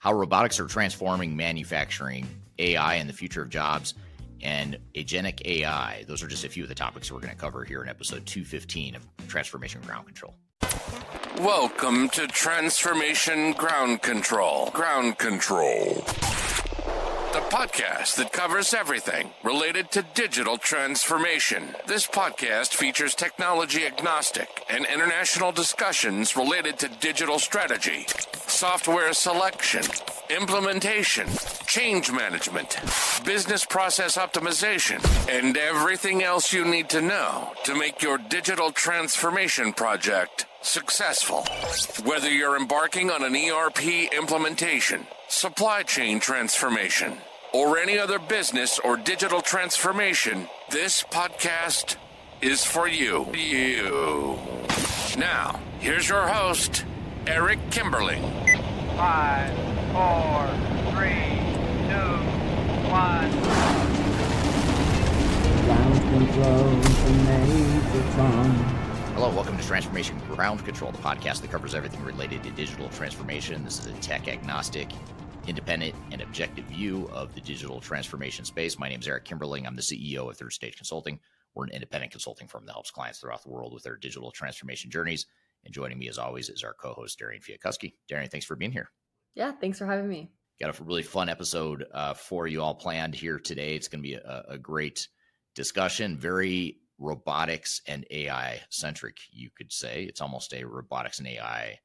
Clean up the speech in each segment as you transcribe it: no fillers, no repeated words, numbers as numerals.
how robotics are transforming manufacturing, AI and the future of jobs, and agentic AI. Those are just a few of the topics we're going to cover here in episode 215 of Transformation Ground Control. Welcome to Transformation Ground Control. Ground Control. The podcast that covers everything related to digital transformation. This podcast features technology agnostic and international discussions related to digital strategy, software selection, implementation, change management, business process optimization, and everything else you need to know to make your digital transformation project successful. Whether you're embarking on an ERP implementation, supply chain transformation, or any other business or digital transformation, this podcast is for you. Now, here's your host, Eric Kimberling. 5, 4, 3, 2, 1. Ground control from Megatron. Hello, welcome to Transformation Ground Control, the podcast that covers everything related to digital transformation. This is a tech agnostic, independent, and objective view of the digital transformation space. My name is Eric Kimberling. I'm the CEO of Third Stage Consulting. We're an independent consulting firm that helps clients throughout the world with their digital transformation journeys. And joining me, as always, is our co-host, Darian Chwialkowski. Darian, thanks for being here. Yeah, thanks for having me. Got a really fun episode for you all planned here today. It's going to be a great discussion, very robotics and AI centric, you could say. It's almost a robotics and AI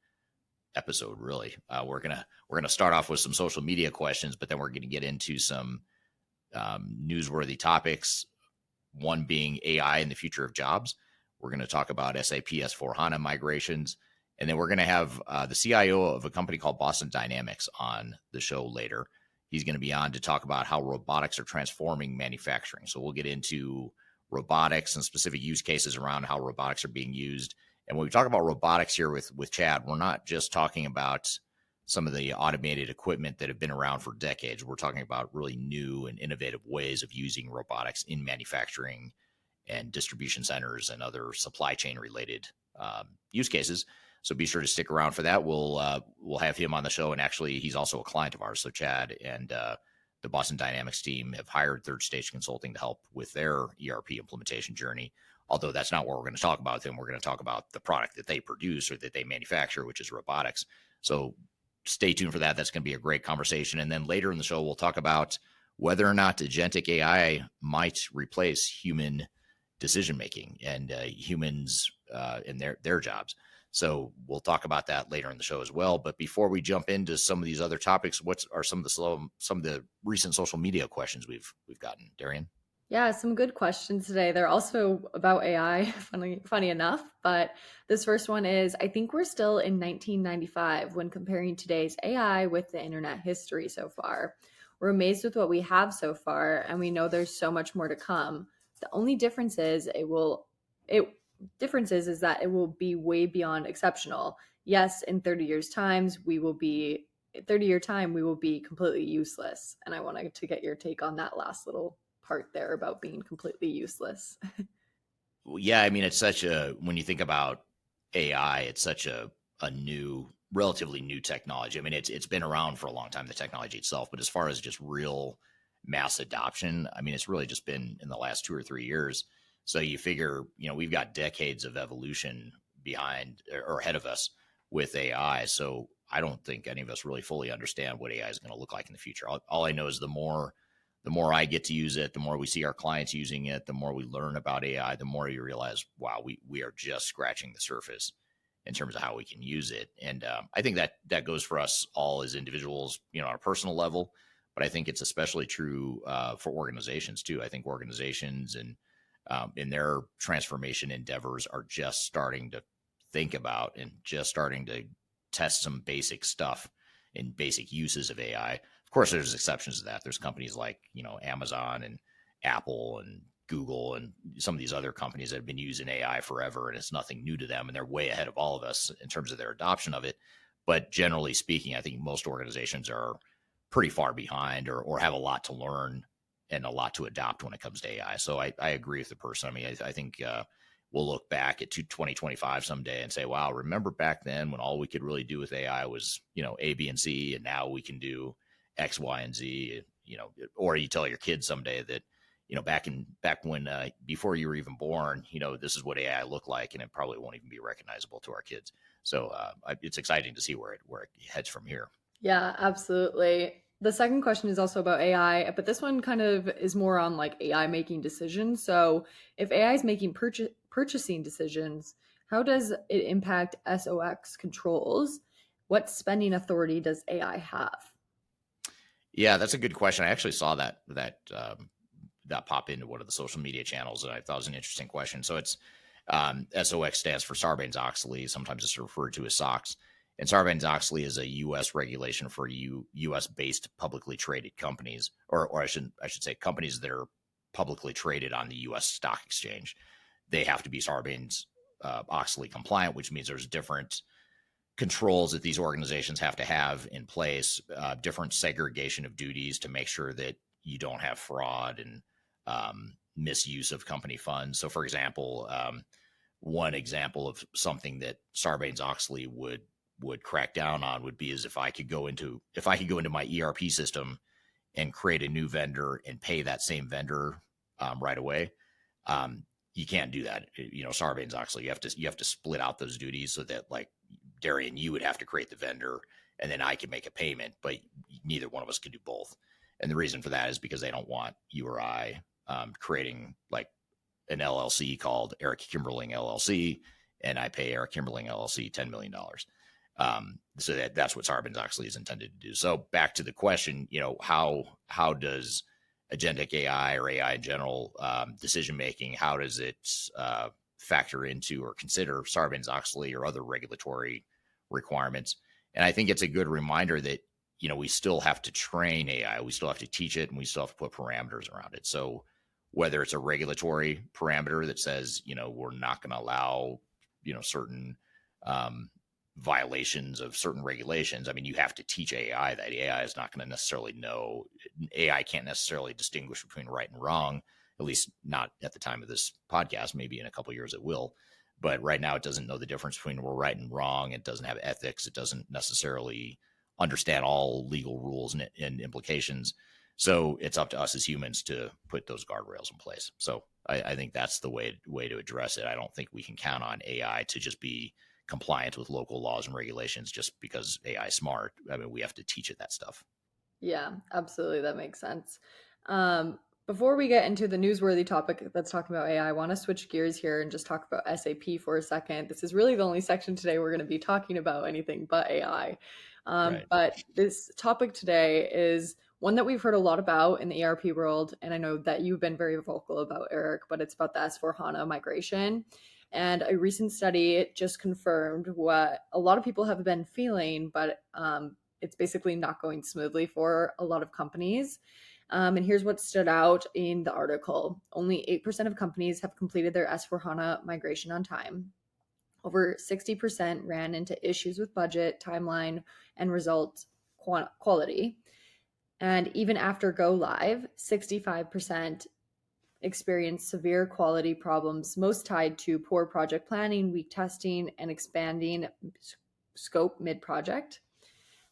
episode, really. We're gonna start off with some social media questions, but then we're gonna get into some newsworthy topics. One being AI and the future of jobs. We're going to talk about SAP S/4HANA migrations, and then we're going to have the CIO of a company called Boston Dynamics on the show later. He's going to be on to talk about how robotics are transforming manufacturing. So we'll get into robotics and specific use cases around how robotics are being used. And when we talk about robotics here with Chad, we're not just talking about some of the automated equipment that have been around for decades. We're talking about really new and innovative ways of using robotics in manufacturing and distribution centers and other supply chain related use cases. So be sure to stick around for that. We'll have him on the show, and actually he's also a client of ours. So Chad and the Boston Dynamics team have hired Third Stage Consulting to help with their ERP implementation journey. Although that's not what we're going to talk about with them. We're going to talk about the product that they produce or that they manufacture, which is robotics. So stay tuned for that. That's going to be a great conversation. And then later in the show, we'll talk about whether or not agentic AI might replace human decision-making and humans in their jobs. So we'll talk about that later in the show as well. But before we jump into some of these other topics, what are some of the recent social media questions we've gotten, Darian? Yeah, some good questions today. They're also about AI, funny enough. But this first one is, I think we're still in 1995 when comparing today's AI with the internet history so far. We're amazed with what we have so far, and we know there's so much more to come. The only difference is that it will be way beyond exceptional. Yes, in 30 years' time, we will be completely useless. And I wanted to get your take on that last little part there about being completely useless. Yeah, I mean, when you think about AI, it's such a relatively new technology. I mean, it's been around for a long time, the technology itself, but as far as just real mass adoption, I mean, it's really just been in the last 2 or 3 years. So you figure, we've got decades of evolution behind or ahead of us with AI. So I don't think any of us really fully understand what AI is going to look like in the future. All I know is the more I get to use it, the more we see our clients using it, the more we learn about AI, the more you realize, wow, we are just scratching the surface in terms of how we can use it. And I think that goes for us all as individuals, on a personal level, but I think it's especially true for organizations too. I think organizations and in their transformation endeavors are just starting to think about and just starting to test some basic stuff and basic uses of AI. Of course, there's exceptions to that. There's companies like, Amazon and Apple and Google and some of these other companies that have been using AI forever, and it's nothing new to them, and they're way ahead of all of us in terms of their adoption of it. But generally speaking, I think most organizations are pretty far behind or have a lot to learn and a lot to adopt when it comes to AI. So I agree with the person. I mean, I think we'll look back at 2025 someday and say, wow, remember back then when all we could really do with AI was, A, B, and C, and now we can do X, Y, and Z, or you tell your kids someday that, back when, before you were even born, this is what AI looked like, and it probably won't even be recognizable to our kids. So it's exciting to see where it heads from here. Yeah, absolutely. The second question is also about AI, but this one kind of is more on like AI making decisions. So if AI is making purchasing decisions, how does it impact SOX controls? What spending authority does AI have? Yeah, that's a good question. I actually saw that pop into one of the social media channels, and I thought it was an interesting question. So it's SOX stands for Sarbanes-Oxley. Sometimes it's referred to as SOX. And Sarbanes-Oxley is a U.S. regulation for U.S.-based publicly traded companies, or I should say companies that are publicly traded on the U.S. stock exchange. They have to be Sarbanes-Oxley compliant, which means there's different controls that these organizations have to have in place, different segregation of duties to make sure that you don't have fraud and misuse of company funds. So, for example, one example of something that Sarbanes-Oxley would crack down on would be is if I could go into my ERP system and create a new vendor and pay that same vendor right away. You can't do that. Sarbanes-Oxley, you have to split out those duties so that, like, Darian, you would have to create the vendor and then I can make a payment, but neither one of us can do both. And the reason for that is because they don't want you or I creating like an LLC called Eric Kimberling LLC, and I pay Eric Kimberling LLC $10 million. So that's what Sarbanes-Oxley is intended to do. So back to the question, how does agentic AI or AI in general decision-making, how does it factor into or consider Sarbanes-Oxley or other regulatory requirements? And I think it's a good reminder that, we still have to train AI, we still have to teach it, and we still have to put parameters around it. So whether it's a regulatory parameter that says, we're not going to allow, certain violations of certain regulations. I mean, you have to teach AI that AI is not going to necessarily know. AI can't necessarily distinguish between right and wrong, at least not at the time of this podcast. Maybe in a couple of years it will. But right now it doesn't know the difference between right and wrong. It doesn't have ethics. It doesn't necessarily understand all legal rules and implications. So it's up to us as humans to put those guardrails in place. So I think that's the way to address it. I don't think we can count on AI to just be compliant with local laws and regulations just because AI is smart. I mean, we have to teach it that stuff. Yeah, absolutely. That makes sense. Before we get into the newsworthy topic that's talking about AI, I want to switch gears here and just talk about SAP for a second. This is really the only section today we're going to be talking about anything but AI. Right. But this topic today is one that we've heard a lot about in the ERP world. And I know that you've been very vocal about, Eric, but it's about the S4HANA migration. And a recent study just confirmed what a lot of people have been feeling, but it's basically not going smoothly for a lot of companies. And here's what stood out in the article. Only 8% of companies have completed their S4HANA migration on time. Over 60% ran into issues with budget, timeline, and result quality. And even after go live, 65% experienced severe quality problems, most tied to poor project planning, weak testing, and expanding scope mid-project.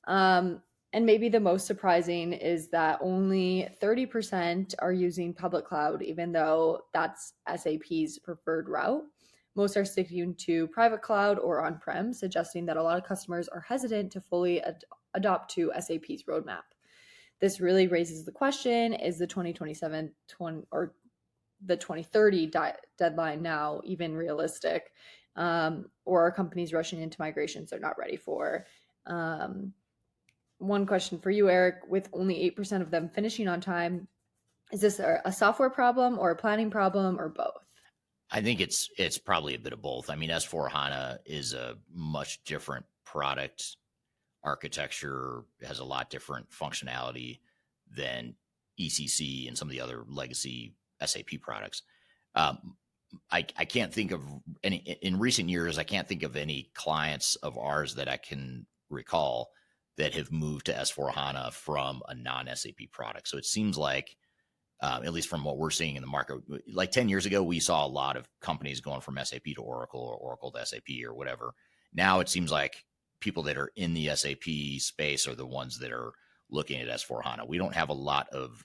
And maybe the most surprising is that only 30% are using public cloud, even though that's SAP's preferred route. Most are sticking to private cloud or on-prem, suggesting that a lot of customers are hesitant to fully adopt to SAP's roadmap. This really raises the question, is the 2027 or the 2030 deadline now even realistic? Or are companies rushing into migrations they're not ready for? One question for you, Eric, with only 8% of them finishing on time, is this a software problem or a planning problem or both? I think it's probably a bit of both. I mean, S4HANA is a much different product architecture, has a lot different functionality than ECC and some of the other legacy SAP products. I can't think of any in recent years. I can't think of any clients of ours that I can recall that have moved to S4HANA from a non-SAP product. So it seems like at least from what we're seeing in the market. Like 10 years ago, we saw a lot of companies going from SAP to Oracle or Oracle to SAP or whatever. Now it seems like people that are in the SAP space are the ones that are looking at S4HANA. We don't have a lot of,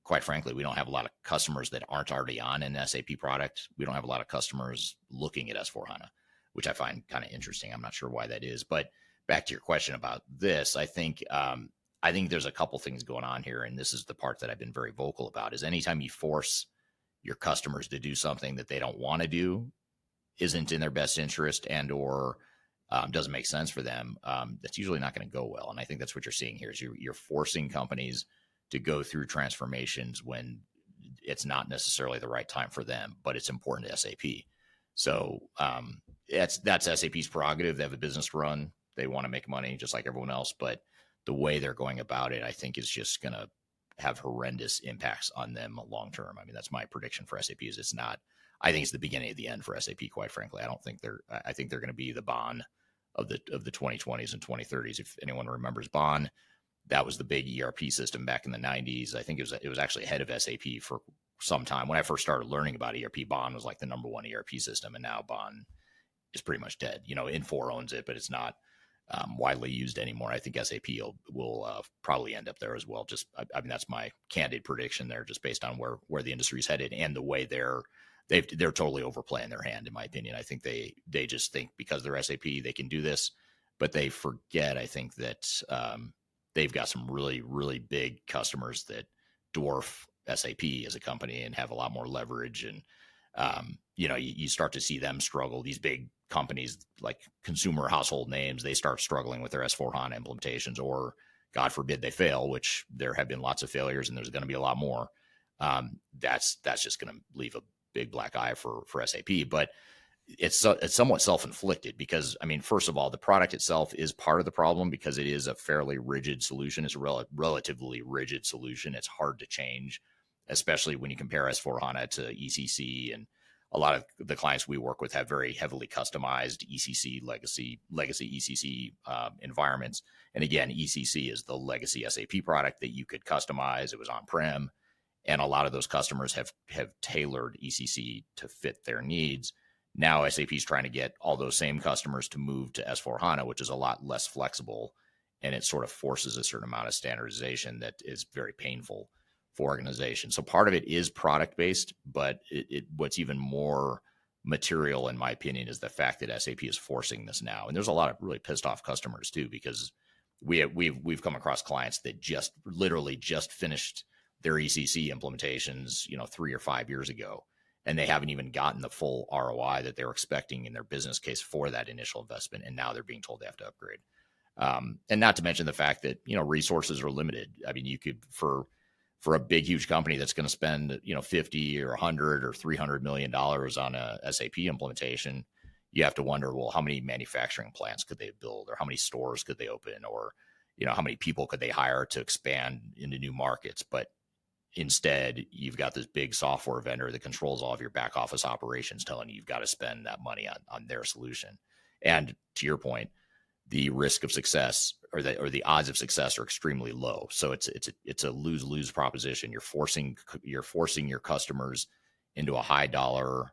quite frankly, we don't have a lot of customers that aren't already on an SAP product. We don't have a lot of customers looking at S4HANA, which I find kind of interesting. I'm not sure why that is. But back to your question about this, I think there's a couple things going on here, and this is the part that I've been very vocal about, is anytime you force your customers to do something that they don't want to do, isn't in their best interest, and or doesn't make sense for them, that's usually not going to go well. And I think that's what you're seeing here is you're forcing companies to go through transformations when it's not necessarily the right time for them, but it's important to SAP. So that's SAP's prerogative. They have a business to run. They want to make money just like everyone else, but the way they're going about it, I think, is just going to have horrendous impacts on them long term. I mean, that's my prediction for SAP. Is it's not. I think it's the beginning of the end for SAP. Quite frankly, I think they're going to be the Bon of the 2020s and 2030s. If anyone remembers Bon, that was the big ERP system back in the 90s. I think it was actually ahead of SAP for some time. When I first started learning about ERP, Bon was like the number one ERP system, and now Bon is pretty much dead. Infor owns it, but it's not widely used anymore. I think SAP will probably end up there as well. I mean, that's my candid prediction there, just based on where the industry's headed and the way they're totally overplaying their hand, in my opinion. I think they just think because they're SAP, they can do this, but they forget, I think, that they've got some really, really big customers that dwarf SAP as a company and have a lot more leverage. And, you start to see them struggle. These big companies like consumer household names, they start struggling with their S4HANA implementations, or God forbid they fail, which there have been lots of failures and there's going to be a lot more. That's just going to leave a big black eye for SAP, but it's somewhat self-inflicted because, I mean, first of all, the product itself is part of the problem because it is a fairly rigid solution. It's a relatively rigid solution. It's hard to change, especially when you compare S4HANA to ECC. And a lot of the clients we work with have very heavily customized ECC legacy ECC environments. And again, ECC is the legacy SAP product that you could customize. It was on-prem. And a lot of those customers have tailored ECC to fit their needs. Now SAP is trying to get all those same customers to move to S4HANA, which is a lot less flexible. And it sort of forces a certain amount of standardization that is very painful for organizations. So part of it is product-based, but what's even more material, in my opinion, is the fact that SAP is forcing this now. And there's a lot of really pissed off customers too, because we've come across clients that literally just finished their ECC implementations, 3 or 5 years ago, and they haven't even gotten the full ROI that they were expecting in their business case for that initial investment. And now they're being told they have to upgrade. And not to mention the fact that, resources are limited. I mean, you could, for a big, huge company that's going to spend, 50 or 100 or $300 million on a SAP implementation, you have to wonder, well, how many manufacturing plants could they build, or how many stores could they open, or, how many people could they hire to expand into new markets? But instead, you've got this big software vendor that controls all of your back office operations, telling you you've got to spend that money on their solution. And to your point, the risk of success or the odds of success are extremely low. So it's a lose-lose proposition. You're forcing your customers into a high dollar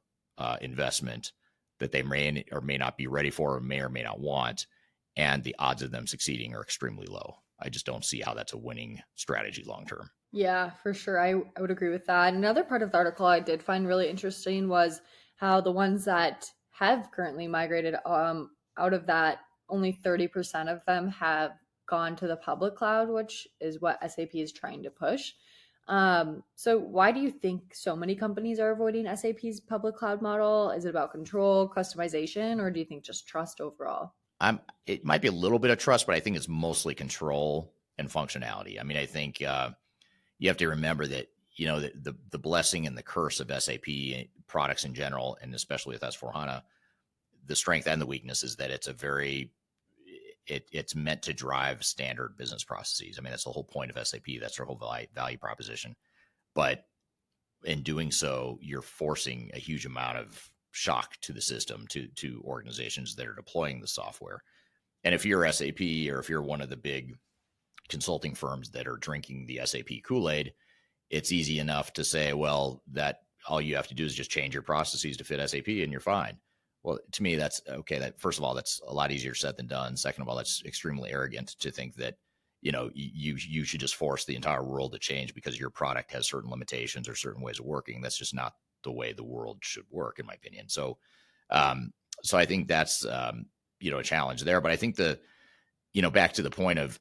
investment that they may or may not be ready for, or may not want, and the odds of them succeeding are extremely low. I just don't see how that's a winning strategy long term. Yeah, for sure. I would agree with that. Another part of the article I did find really interesting was how the ones that have currently migrated out of that, only 30% of them have gone to the public cloud, which is what SAP is trying to push. So why do you think so many companies are avoiding SAP's public cloud model? Is it about control, customization, or do you think just trust overall? It might be a little bit of trust, but I think it's mostly control and functionality. I mean, I think you have to remember that, the blessing and the curse of SAP products in general, and especially with S4HANA, the strength and the weakness is that it's meant to drive standard business processes. I mean, that's the whole point of SAP. That's their whole value proposition. But in doing so, you're forcing a huge amount of shock to the system, to organizations that are deploying the software. And if you're SAP, or if you're one of the big consulting firms that are drinking the SAP Kool-Aid, it's easy enough to say, well, that all you have to do is just change your processes to fit SAP and you're fine. Well, to me, that's okay. That first of all, that's a lot easier said than done. Second of all, that's extremely arrogant to think that, you should just force the entire world to change because your product has certain limitations or certain ways of working. That's just not the way the world should work, in my opinion. So, so I think that's, a challenge there. But I think back to the point of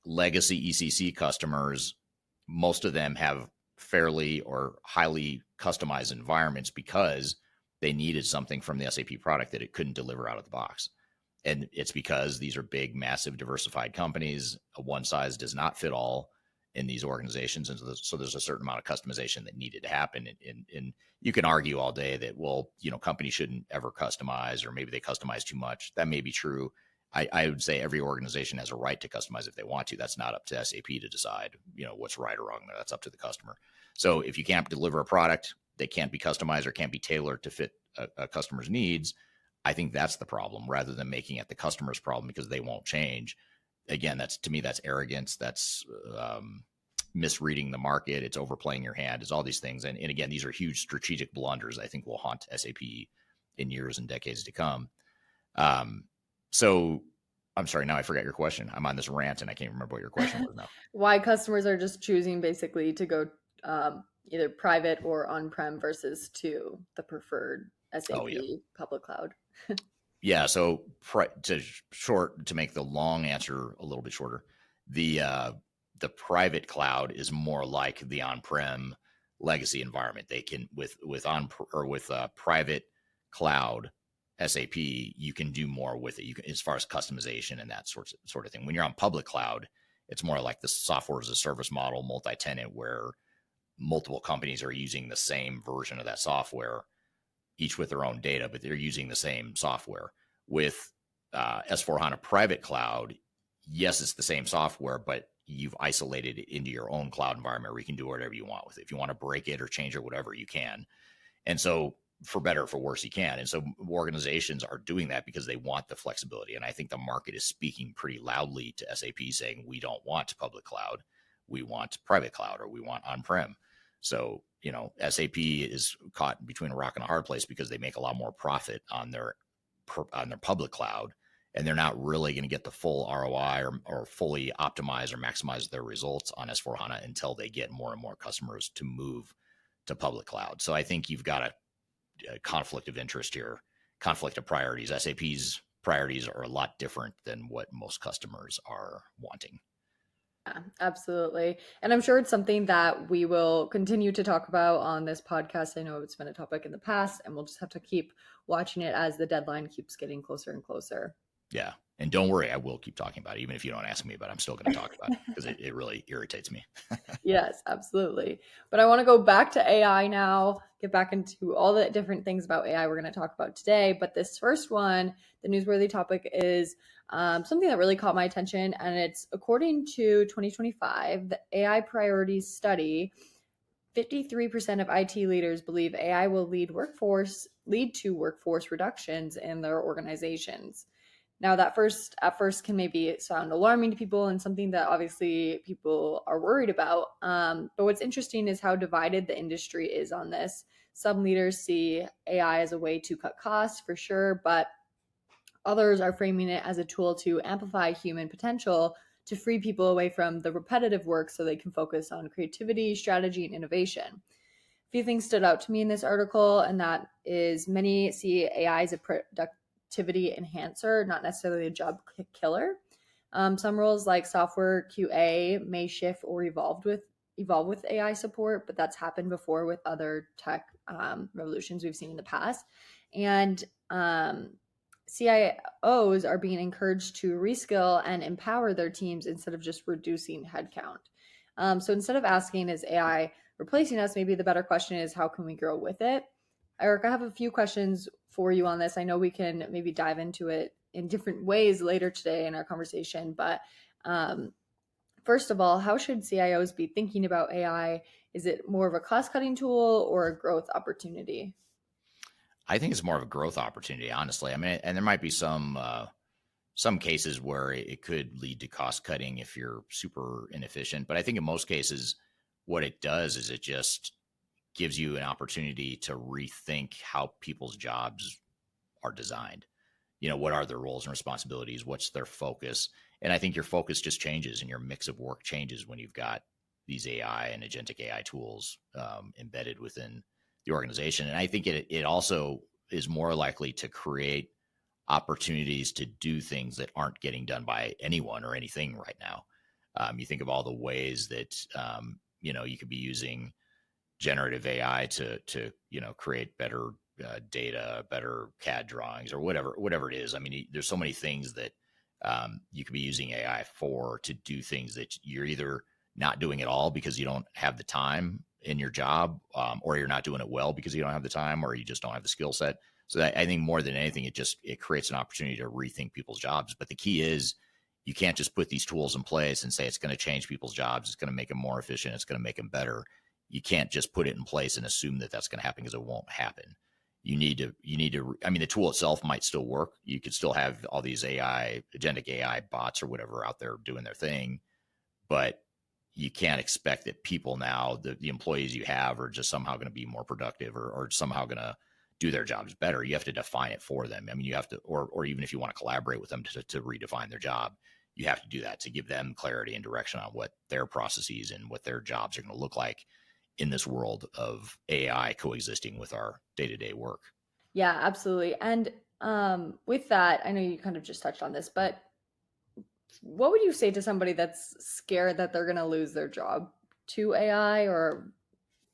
legacy ECC customers, most of them have fairly or highly customized environments because they needed something from the SAP product that it couldn't deliver out of the box. And it's because these are big, massive, diversified companies. One size does not fit all in these organizations. And so there's a certain amount of customization that needed to happen. And you can argue all day that, well, companies shouldn't ever customize, or maybe they customize too much. That may be true. I would say every organization has a right to customize if they want to. That's not up to SAP to decide, what's right or wrong there. That's up to the customer. So if you can't deliver a product that can't be customized or can't be tailored to fit a customer's needs, I think that's the problem, rather than making it the customer's problem because they won't change. Again, to me, that's arrogance. That's misreading the market. It's overplaying your hand. It's all these things. And again, these are huge strategic blunders I think will haunt SAP in years and decades to come. So I'm sorry, now I forgot your question. I'm on this rant and I can't remember what your question was now. Why customers are just choosing basically to go either private or on-prem versus to the preferred SAP public cloud. Yeah. So to make the long answer a little bit shorter, the private cloud is more like the on-prem legacy environment. They can with private cloud SAP, you can do more with it. You can, as far as customization and that sort of thing. When you're on public cloud, it's more like the software as a service model, multi-tenant, where multiple companies are using the same version of that software, each with their own data, but they're using the same software. With S/4HANA private cloud, yes, it's the same software, but you've isolated it into your own cloud environment where you can do whatever you want with it. If you want to break it or change it, whatever, you can. And so for better or for worse, you can. And so organizations are doing that because they want the flexibility. And I think the market is speaking pretty loudly to SAP saying, we don't want public cloud. We want private cloud, or we want on-prem. So, SAP is caught between a rock and a hard place because they make a lot more profit on their public cloud, and they're not really going to get the full ROI or fully optimize or maximize their results on S/4HANA until they get more and more customers to move to public cloud. So I think you've got a conflict of interest here, conflict of priorities. SAP's priorities are a lot different than what most customers are wanting. Yeah, absolutely. And I'm sure it's something that we will continue to talk about on this podcast. I know it's been a topic in the past, and we'll just have to keep watching it as the deadline keeps getting closer and closer. Yeah. And don't worry, I will keep talking about it. Even if you don't ask me, but I'm still going to talk about it because it really irritates me. Yes, absolutely. But I want to go back to AI now, get back into all the different things about AI we're going to talk about today. But this first one, the newsworthy topic, is something that really caught my attention. And it's according to 2025, the AI priorities study, 53% of IT leaders believe AI will lead to workforce reductions in their organizations. Now, at first can maybe sound alarming to people and something that obviously people are worried about. But what's interesting is how divided the industry is on this. Some leaders see AI as a way to cut costs, for sure, but others are framing it as a tool to amplify human potential, to free people away from the repetitive work so they can focus on creativity, strategy, and innovation. A few things stood out to me in this article, and that is many see AI as a productivity enhancer, not necessarily a job killer. Some roles like software QA may shift or evolve with AI support, but that's happened before with other tech revolutions we've seen in the past. And CIOs are being encouraged to reskill and empower their teams instead of just reducing headcount. So instead of asking, is AI replacing us, maybe the better question is, how can we grow with it? Eric, I have a few questions for you on this. I know we can maybe dive into it in different ways later today in our conversation, but first of all, how should CIOs be thinking about AI? Is it more of a cost-cutting tool or a growth opportunity? I think it's more of a growth opportunity, honestly. I mean, and there might be some cases where it could lead to cost cutting if you're super inefficient. But I think in most cases, what it does is it just gives you an opportunity to rethink how people's jobs are designed. What are their roles and responsibilities? What's their focus? And I think your focus just changes and your mix of work changes when you've got these AI and agentic AI tools embedded within the organization. And I think it also is more likely to create opportunities to do things that aren't getting done by anyone or anything right now. You think of all the ways that, you could be using generative AI to create better data, better CAD drawings, or whatever it is. I mean, there's so many things that you could be using AI for to do things that you're either not doing at all because you don't have the time in your job, or you're not doing it well because you don't have the time, or you just don't have the skill set. So I think more than anything, it creates an opportunity to rethink people's jobs. But the key is you can't just put these tools in place and say it's going to change people's jobs. It's going to make them more efficient. It's going to make them better. You can't just put it in place and assume that that's going to happen, because it won't happen. You need to, I mean, the tool itself might still work. You could still have all these agentic AI bots or whatever out there doing their thing, but you can't expect that people now, the employees you have, are just somehow going to be more productive or somehow going to do their jobs better. You have to define it for them. I mean, you have to, or even if you want to collaborate with them to redefine their job, you have to do that to give them clarity and direction on what their processes and what their jobs are going to look like in this world of AI coexisting with our day-to-day work. Yeah, absolutely. And with that, I know you kind of just touched on this, but what would you say to somebody that's scared that they're going to lose their job to AI, or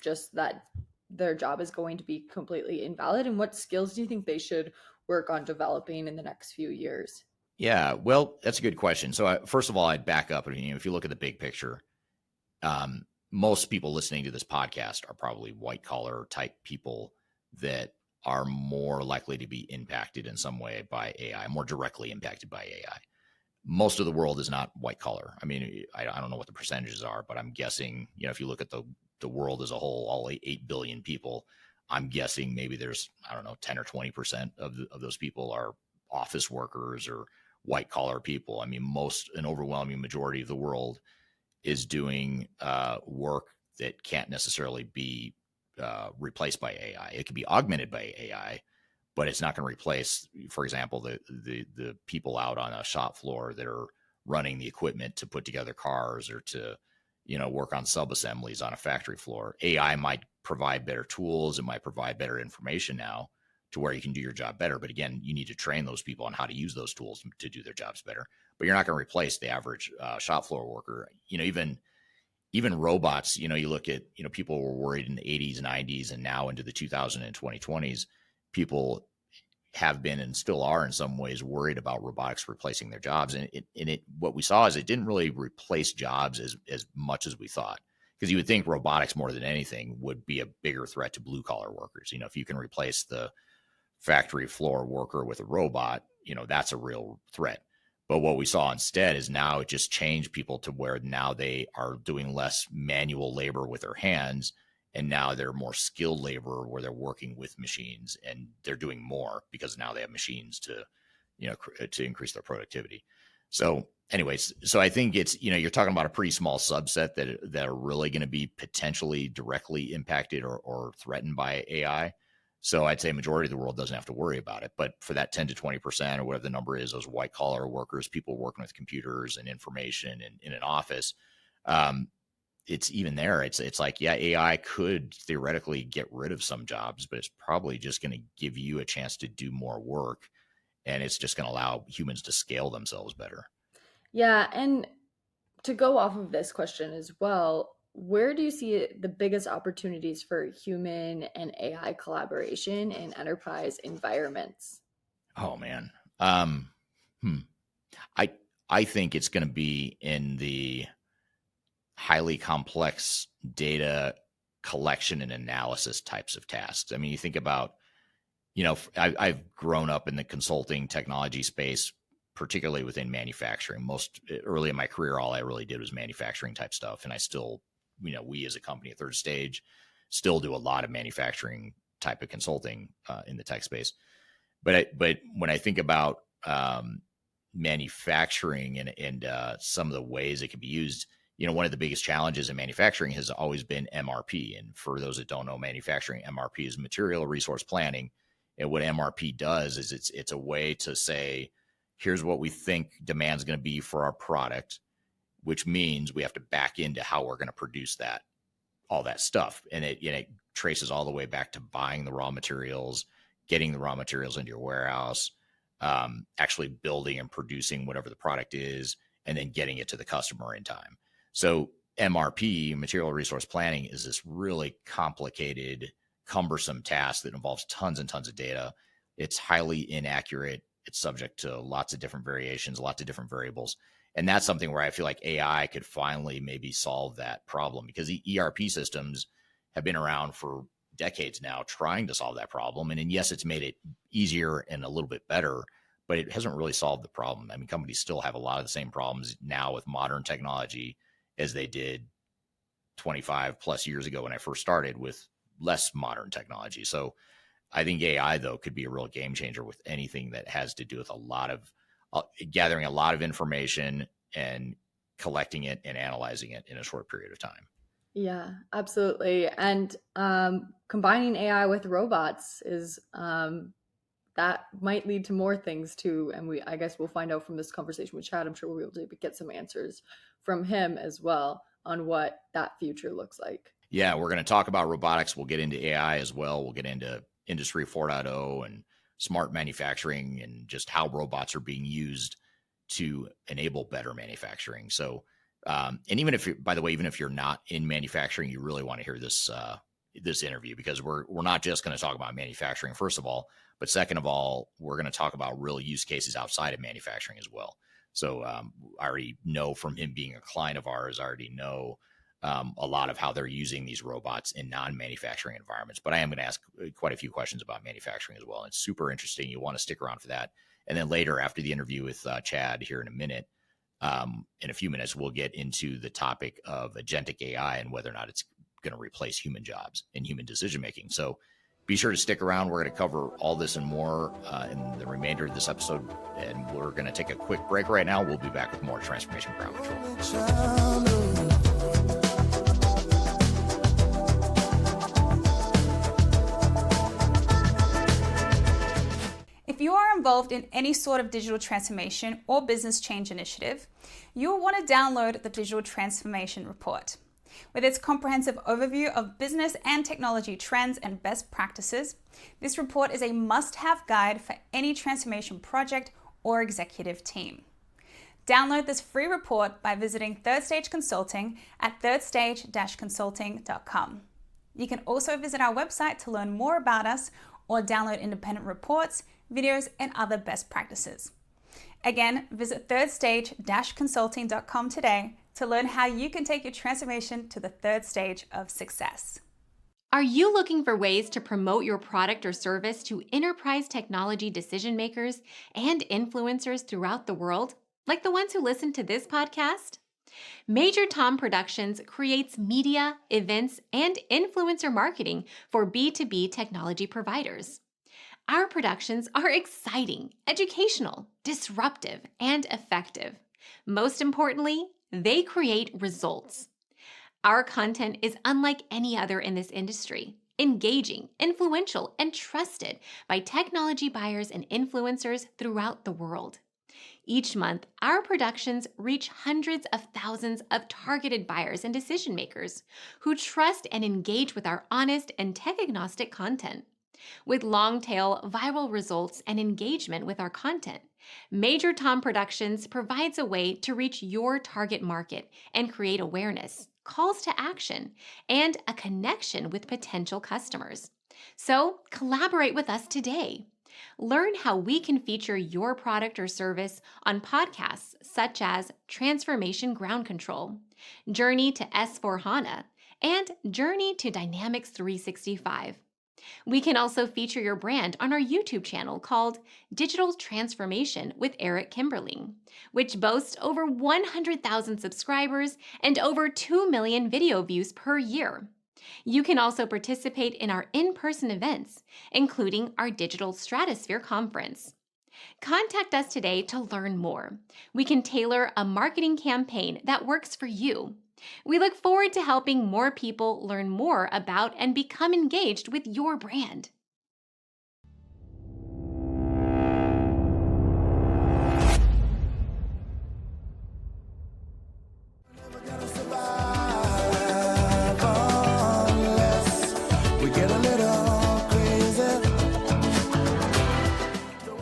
just that their job is going to be completely invalid? And what skills do you think they should work on developing in the next few years? Yeah, well, that's a good question. So first of all, I'd back up. If you look at the big picture, most people listening to this podcast are probably white collar type people that are more likely to be impacted in some way by AI, more directly impacted by AI. Most of the world is not white collar. I mean, I don't know what the percentages are, but I'm guessing, if you look at the world as a whole, all 8 billion people, I'm guessing maybe there's, 10 or 20% of those people are office workers or white collar people. I mean, an overwhelming majority of the world is doing work that can't necessarily be replaced by AI. It can be augmented by AI, but it's not going to replace, for example, the people out on a shop floor that are running the equipment to put together cars or to, work on sub-assemblies on a factory floor. AI might provide better tools. It might provide better information now to where you can do your job better. But again, you need to train those people on how to use those tools to do their jobs better. But you're not going to replace the average shop floor worker. Even robots, you look at, people were worried in the 80s, 90s, and now into the 2000s and 2020s, people have been and still are in some ways worried about robotics replacing their jobs. And what we saw is it didn't really replace jobs as much as we thought, because you would think robotics more than anything would be a bigger threat to blue collar workers. If you can replace the factory floor worker with a robot, that's a real threat. But what we saw instead is now it just changed people to where now they are doing less manual labor with their hands. And now they're more skilled labor where they're working with machines, and they're doing more because now they have machines to increase their productivity. So anyways, so I think it's, you're talking about a pretty small subset that are really going to be potentially directly impacted or threatened by AI. So I'd say majority of the world doesn't have to worry about it. But for that 10 to 20% or whatever the number is, those white collar workers, people working with computers and information in an office, it's even there. It's like, yeah, AI could theoretically get rid of some jobs, but it's probably just going to give you a chance to do more work. And it's just going to allow humans to scale themselves better. Yeah. And to go off of this question as well, where do you see the biggest opportunities for human and AI collaboration in enterprise environments? Oh man. I think it's going to be in the highly complex data collection and analysis types of tasks. I mean, you think about, I've grown up in the consulting technology space, particularly within manufacturing. Most early in my career, all I really did was manufacturing type stuff. And I still, we as a company at Third Stage still do a lot of manufacturing type of consulting in the tech space. But when I think about manufacturing and some of the ways it can be used, one of the biggest challenges in manufacturing has always been MRP. And for those that don't know manufacturing, MRP is material resource planning. And what MRP does is it's a way to say, here's what we think demand's going to be for our product, which means we have to back into how we're going to produce that, all that stuff. And it traces all the way back to buying the raw materials, getting the raw materials into your warehouse, actually building and producing whatever the product is, and then getting it to the customer in time. So MRP, material resource planning, is this really complicated, cumbersome task that involves tons and tons of data. It's highly inaccurate. It's subject to lots of different variations, lots of different variables. And that's something where I feel like AI could finally maybe solve that problem, because the ERP systems have been around for decades now trying to solve that problem. And yes, it's made it easier and a little bit better, but it hasn't really solved the problem. I mean, companies still have a lot of the same problems now with modern technology as they did 25 plus years ago when I first started with less modern technology. So I think AI, though, could be a real game changer with anything that has to do with a lot of gathering a lot of information and collecting it and analyzing it in a short period of time. Yeah, absolutely. And combining AI with robots is that might lead to more things too. And I guess we'll find out from this conversation with Chad. I'm sure we'll be able to get some answers from him as well on what that future looks like. Yeah, we're going to talk about robotics. We'll get into AI as well. We'll get into Industry 4.0 and smart manufacturing and just how robots are being used to enable better manufacturing. So, and even if, by the way, even if you're not in manufacturing, you really want to hear this this interview, because we're not just going to talk about manufacturing, first of all, but second of all, we're going to talk about real use cases outside of manufacturing as well. So I already know from him being a client of ours, I already know a lot of how they're using these robots in non-manufacturing environments. But I am going to ask quite a few questions about manufacturing as well. And it's super interesting. You want to stick around for that. And then later, after the interview with Chad here in a minute, in a few minutes, we'll get into the topic of agentic AI and whether or not it's going to replace human jobs and human decision-making. So be sure to stick around. We're going to cover all this and more in the remainder of this episode. And we're going to take a quick break right now. We'll be back with more Transformation Ground Control. If you are involved in any sort of digital transformation or business change initiative, you will want to download the Digital Transformation Report. With its comprehensive overview of business and technology trends and best practices, this report is a must-have guide for any transformation project or executive team. Download this free report by visiting Third Stage Consulting at thirdstage-consulting.com. You can also visit our website to learn more about us or download independent reports, videos, and other best practices. Again, visit thirdstage-consulting.com today to learn how you can take your transformation to the third stage of success. Are you looking for ways to promote your product or service to enterprise technology decision makers and influencers throughout the world, like the ones who listen to this podcast? Major Tom Productions creates media, events, and influencer marketing for B2B technology providers. Our productions are exciting, educational, disruptive, and effective. Most importantly, they create results. Our content is unlike any other in this industry, engaging, influential, and trusted by technology buyers and influencers throughout the world. Each month, our productions reach hundreds of thousands of targeted buyers and decision makers who trust and engage with our honest and tech-agnostic content. With long-tail viral results and engagement with our content, Major Tom Productions provides a way to reach your target market and create awareness, calls to action, and a connection with potential customers. So collaborate with us today. Learn how we can feature your product or service on podcasts such as Transformation Ground Control, Journey to S4HANA, and Journey to Dynamics 365. We can also feature your brand on our YouTube channel called Digital Transformation with Eric Kimberling, which boasts over 100,000 subscribers and over 2 million video views per year. You can also participate in our in-person events, including our Digital Stratosphere Conference. Contact us today to learn more. We can tailor a marketing campaign that works for you. We look forward to helping more people learn more about and become engaged with your brand.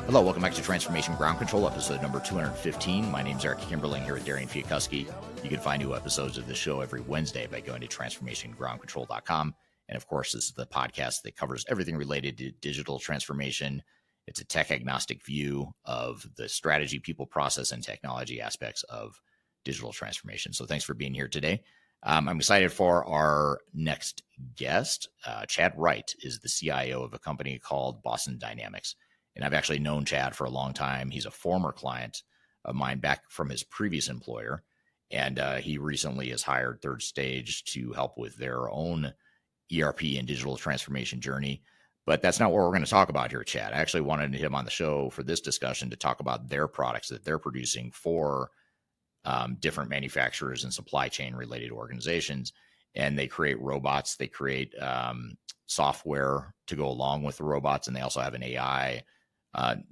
Hello, welcome back to Transformation Ground Control, episode number 215. My name is Kimberling here at Darian Chwialkowski. You can find new episodes of the show every Wednesday by going to transformationgroundcontrol.com. And of course, this is the podcast that covers everything related to digital transformation. It's a tech agnostic view of the strategy, people, process, and technology aspects of digital transformation. So thanks for being here today. I'm excited for our next guest. Chad Wright is the CIO of a company called Boston Dynamics. And I've actually known Chad for a long time. He's a former client of mine back from his previous employer. And he recently has hired Third Stage to help with their own ERP and digital transformation journey. But that's not what we're going to talk about here, Chad. I actually wanted him on the show for this discussion to talk about their products that they're producing for different manufacturers and supply chain related organizations. And they create robots. They create software to go along with the robots. And they also have an AI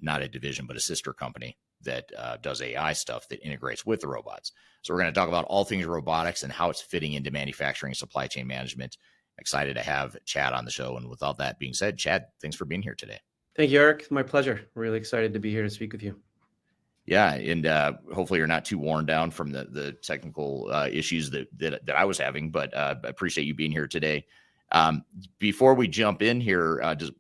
not a division, but a sister company that does AI stuff that integrates with the robots. So we're going to talk about all things robotics and how it's fitting into manufacturing and supply chain management. Excited to have Chad on the show. And with all that being said, Chad, thanks for being here today. Thank you, Eric. My pleasure. Really excited to be here to speak with you. Yeah, and hopefully you're not too worn down from the technical issues that I was having, but I appreciate you being here today. Before we jump in here, just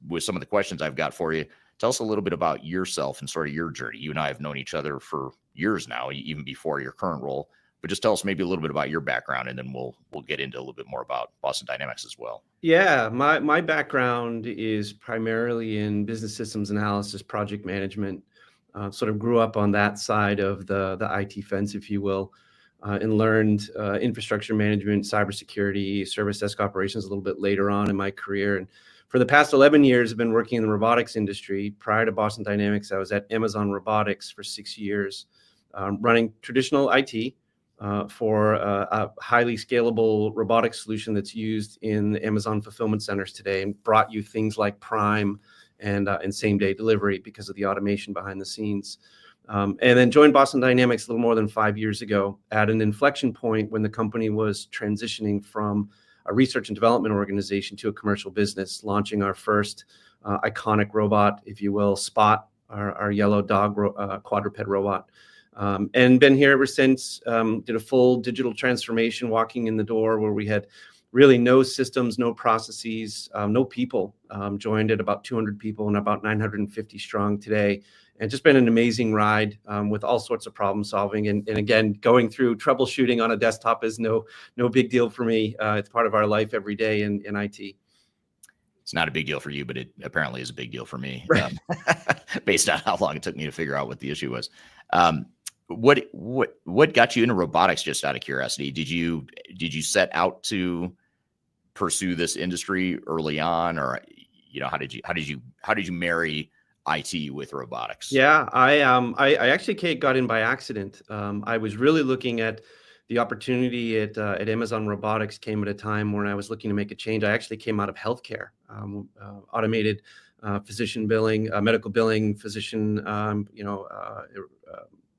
with some of the questions I've got for you, tell us a little bit about yourself and sort of your journey. You and I have known each other for years now, even before your current role. But just tell us maybe a little bit about your background, and then we'll get into a little bit more about Boston Dynamics as well. Yeah, my background is primarily in business systems analysis, project management. Sort of grew up on that side of the IT fence, if you will, and learned infrastructure management, cybersecurity, service desk operations a little bit later on in my career. And for the past 11 years, I've been working in the robotics industry. Prior to Boston Dynamics, I was at Amazon Robotics for 6 years, running traditional IT for a highly scalable robotics solution that's used in Amazon fulfillment centers today, and brought you things like Prime and same-day delivery because of the automation behind the scenes. And then joined Boston Dynamics a little more than 5 years ago at an inflection point when the company was transitioning from a research and development organization to a commercial business, launching our first iconic robot, if you will, Spot, our yellow dog quadruped robot. And been here ever since. Did a full digital transformation, walking in the door where we had really no systems, no processes, no people. Joined at about 200 people and about 950 strong today. And just been an amazing ride with all sorts of problem solving. And again, going through troubleshooting on a desktop is no big deal for me. It's part of our life every day in IT. It's not a big deal for you, but it apparently is a big deal for me, Right. Based on how long it took me to figure out what the issue was. What got you into robotics? Just out of curiosity, did you set out to pursue this industry early on, or how did you marry IT with robotics? Yeah, I actually got in by accident. I was really looking at the opportunity at Amazon Robotics. Came at a time when I was looking to make a change. I actually came out of healthcare, automated physician billing, medical billing, physician,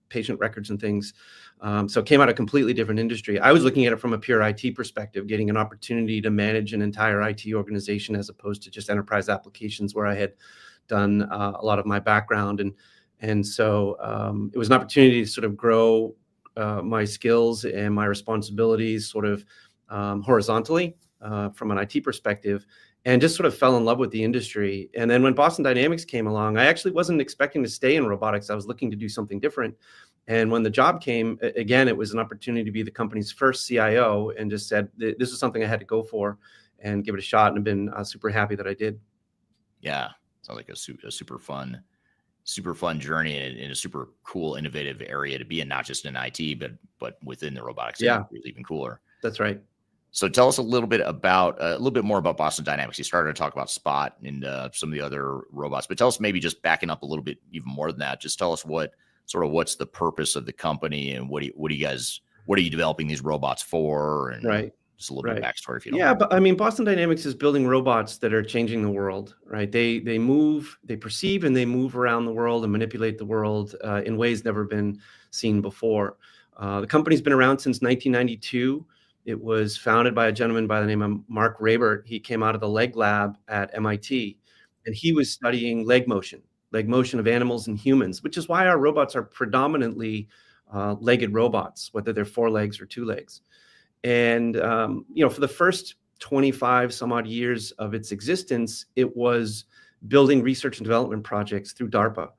patient records and things. So came out of a completely different industry. I was looking at it from a pure IT perspective, getting an opportunity to manage an entire IT organization as opposed to just enterprise applications where I had done a lot of my background. And so it was an opportunity to sort of grow my skills and my responsibilities sort of horizontally from an IT perspective, and just sort of fell in love with the industry. And then when Boston Dynamics came along, I actually wasn't expecting to stay in robotics. I was looking to do something different. And when the job came, again, it was an opportunity to be the company's first CIO, and just said, this is something I had to go for and give it a shot. And I've been super happy that I did. Yeah. Sounds like a super fun journey in a super cool, innovative area to be in, not just in IT, but within the robotics. Yeah. Industry is even cooler. That's right. So tell us a little bit more about Boston Dynamics. You started to talk about Spot and some of the other robots, but tell us, maybe just backing up a little bit, even more than that, just tell us what's the purpose of the company, and what do you guys what are you developing these robots for? And Right. just a little bit of backstory if you don't Yeah, mind. but I mean, Boston Dynamics is building robots that are changing the world, right? They move, they perceive, and they move around the world and manipulate the world in ways never been seen before. The company's been around since 1992. It was founded by a gentleman by the name of Mark Rabert. He came out of the leg lab at MIT, and he was studying leg motion of animals and humans, which is why our robots are predominantly legged robots, whether they're 4 legs or 2 legs. And, for the first 25 some odd years of its existence, it was building research and development projects through DARPA.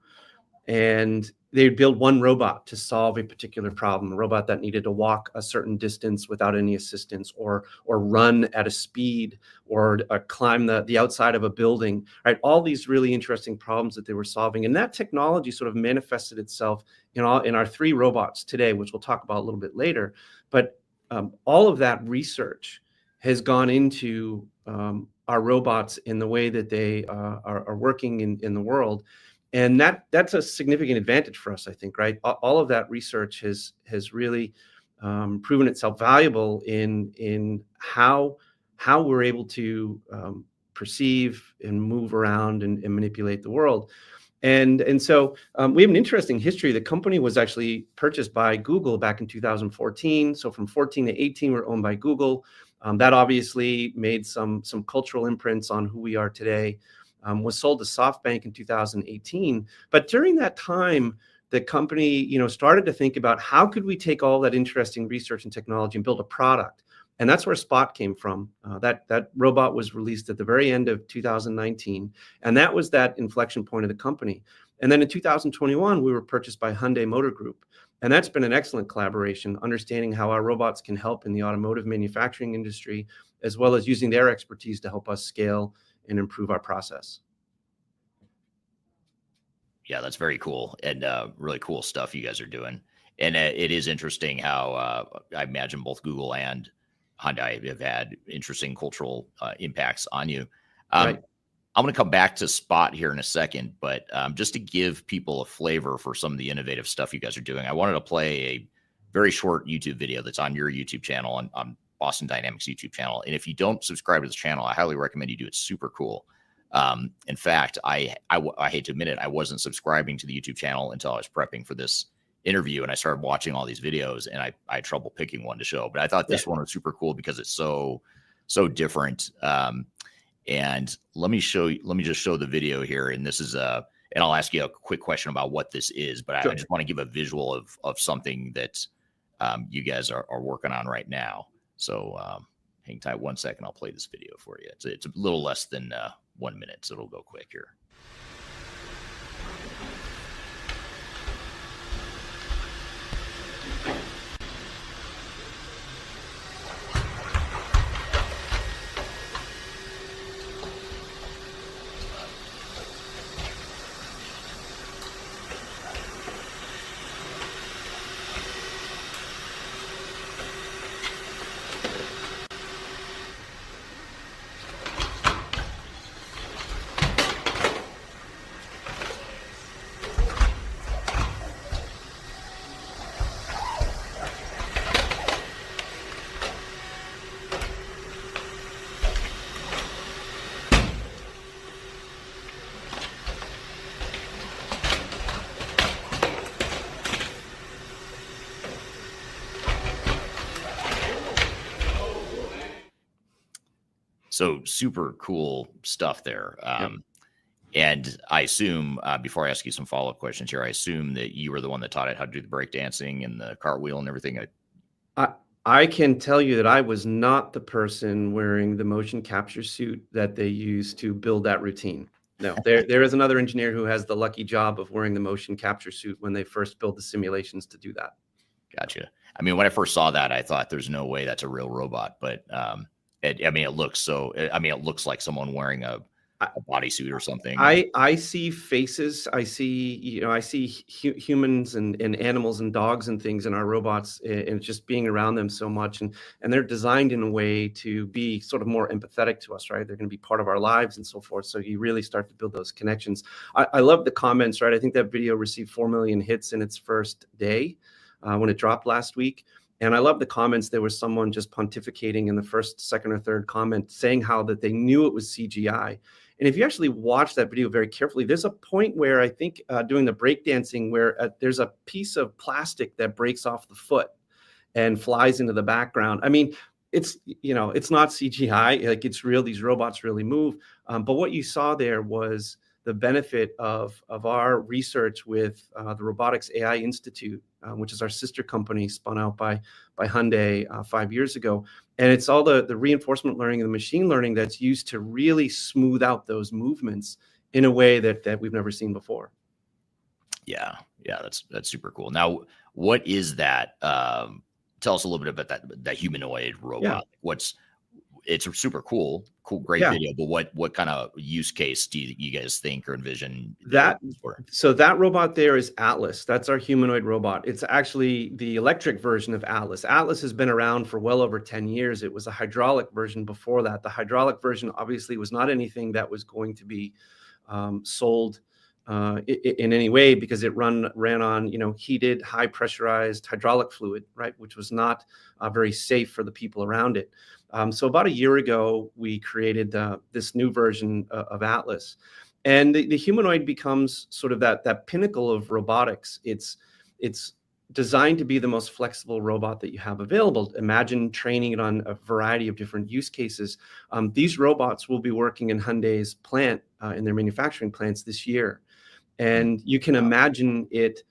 And they'd build one robot to solve a particular problem, a robot that needed to walk a certain distance without any assistance, or run at a speed, or climb the outside of a building, right? All these really interesting problems that they were solving. And that technology sort of manifested itself in our 3 robots today, which we'll talk about a little bit later. But all of that research has gone into our robots in the way that they are working in the world. And that's a significant advantage for us, I think, right? All of that research has really proven itself valuable in how we're able to perceive and move around and manipulate the world. And so we have an interesting history. The company was actually purchased by Google back in 2014. So from 14 to 18, we're owned by Google. That obviously made some cultural imprints on who we are today. Was sold to SoftBank in 2018. But during that time, the company, started to think about how could we take all that interesting research and technology and build a product. And that's where Spot came from. That robot was released at the very end of 2019. And that was that inflection point of the company. And then in 2021, we were purchased by Hyundai Motor Group. And that's been an excellent collaboration, understanding how our robots can help in the automotive manufacturing industry, as well as using their expertise to help us scale and improve our process. Yeah, that's very cool, and really cool stuff you guys are doing. And it is interesting how I imagine both Google and Hyundai have had interesting cultural impacts on you. Right. I'm going to come back to Spot here in a second, but just to give people a flavor for some of the innovative stuff you guys are doing, I wanted to play a very short YouTube video that's on your YouTube channel, on Boston Dynamics YouTube channel. And if you don't subscribe to this channel, I highly recommend you do. It's super cool. In fact, I hate to admit it, I wasn't subscribing to the YouTube channel until I was prepping for this interview, and I started watching all these videos, and I had trouble picking one to show. But I thought this one was super cool because it's so different. And let me just show the video here. And this is and I'll ask you a quick question about what this is, but Sure. I just want to give a visual of something that you guys are working on right now. So hang tight 1 second. I'll play this video for you. It's a little less than 1 minute, so it'll go quick here. So super cool stuff there. And I assume, before I ask you some follow-up questions here, I assume that you were the one that taught it how to do the breakdancing and the cartwheel and everything. I can tell you that I was not the person wearing the motion capture suit that they used to build that routine. No, there is another engineer who has the lucky job of wearing the motion capture suit when they first build the simulations to do that. Gotcha. I mean, when I first saw that, I thought there's no way that's a real robot, but it looks like someone wearing a bodysuit or something. I see faces. I see, humans and animals and dogs and things in our robots, and just being around them so much. And they're designed in a way to be sort of more empathetic to us, right? They're going to be part of our lives and so forth. So you really start to build those connections. I love the comments, right? I think that video received 4 million hits in its first day when it dropped last week. And I love the comments. There was someone just pontificating in the first, second, or third comment saying how that they knew it was CGI. And if you actually watch that video very carefully, there's a point where I think doing the breakdancing where there's a piece of plastic that breaks off the foot and flies into the background. I mean, it's not CGI, like it's real. These robots really move. But what you saw there was the benefit of our research with the Robotics AI Institute, which is our sister company spun out by Hyundai 5 years ago. And it's all the reinforcement learning and the machine learning that's used to really smooth out those movements in a way that we've never seen before. Yeah, that's super cool. Now, what is that? Tell us a little bit about that humanoid robot. Yeah. It's super cool, great video. But what kind of use case do you guys think or envision that? So that robot there is Atlas. That's our humanoid robot. It's actually the electric version of Atlas. Atlas has been around for well over 10 years. It was a hydraulic version before that. The hydraulic version obviously was not anything that was going to be sold in any way, because it ran on heated, high pressurized hydraulic fluid, right, which was not very safe for the people around it. So about a year ago, we created this new version of Atlas, and the humanoid becomes sort of that pinnacle of robotics. It's designed to be the most flexible robot that you have available. Imagine training it on a variety of different use cases. These robots will be working in Hyundai's plant, in their manufacturing plants this year. And you can imagine it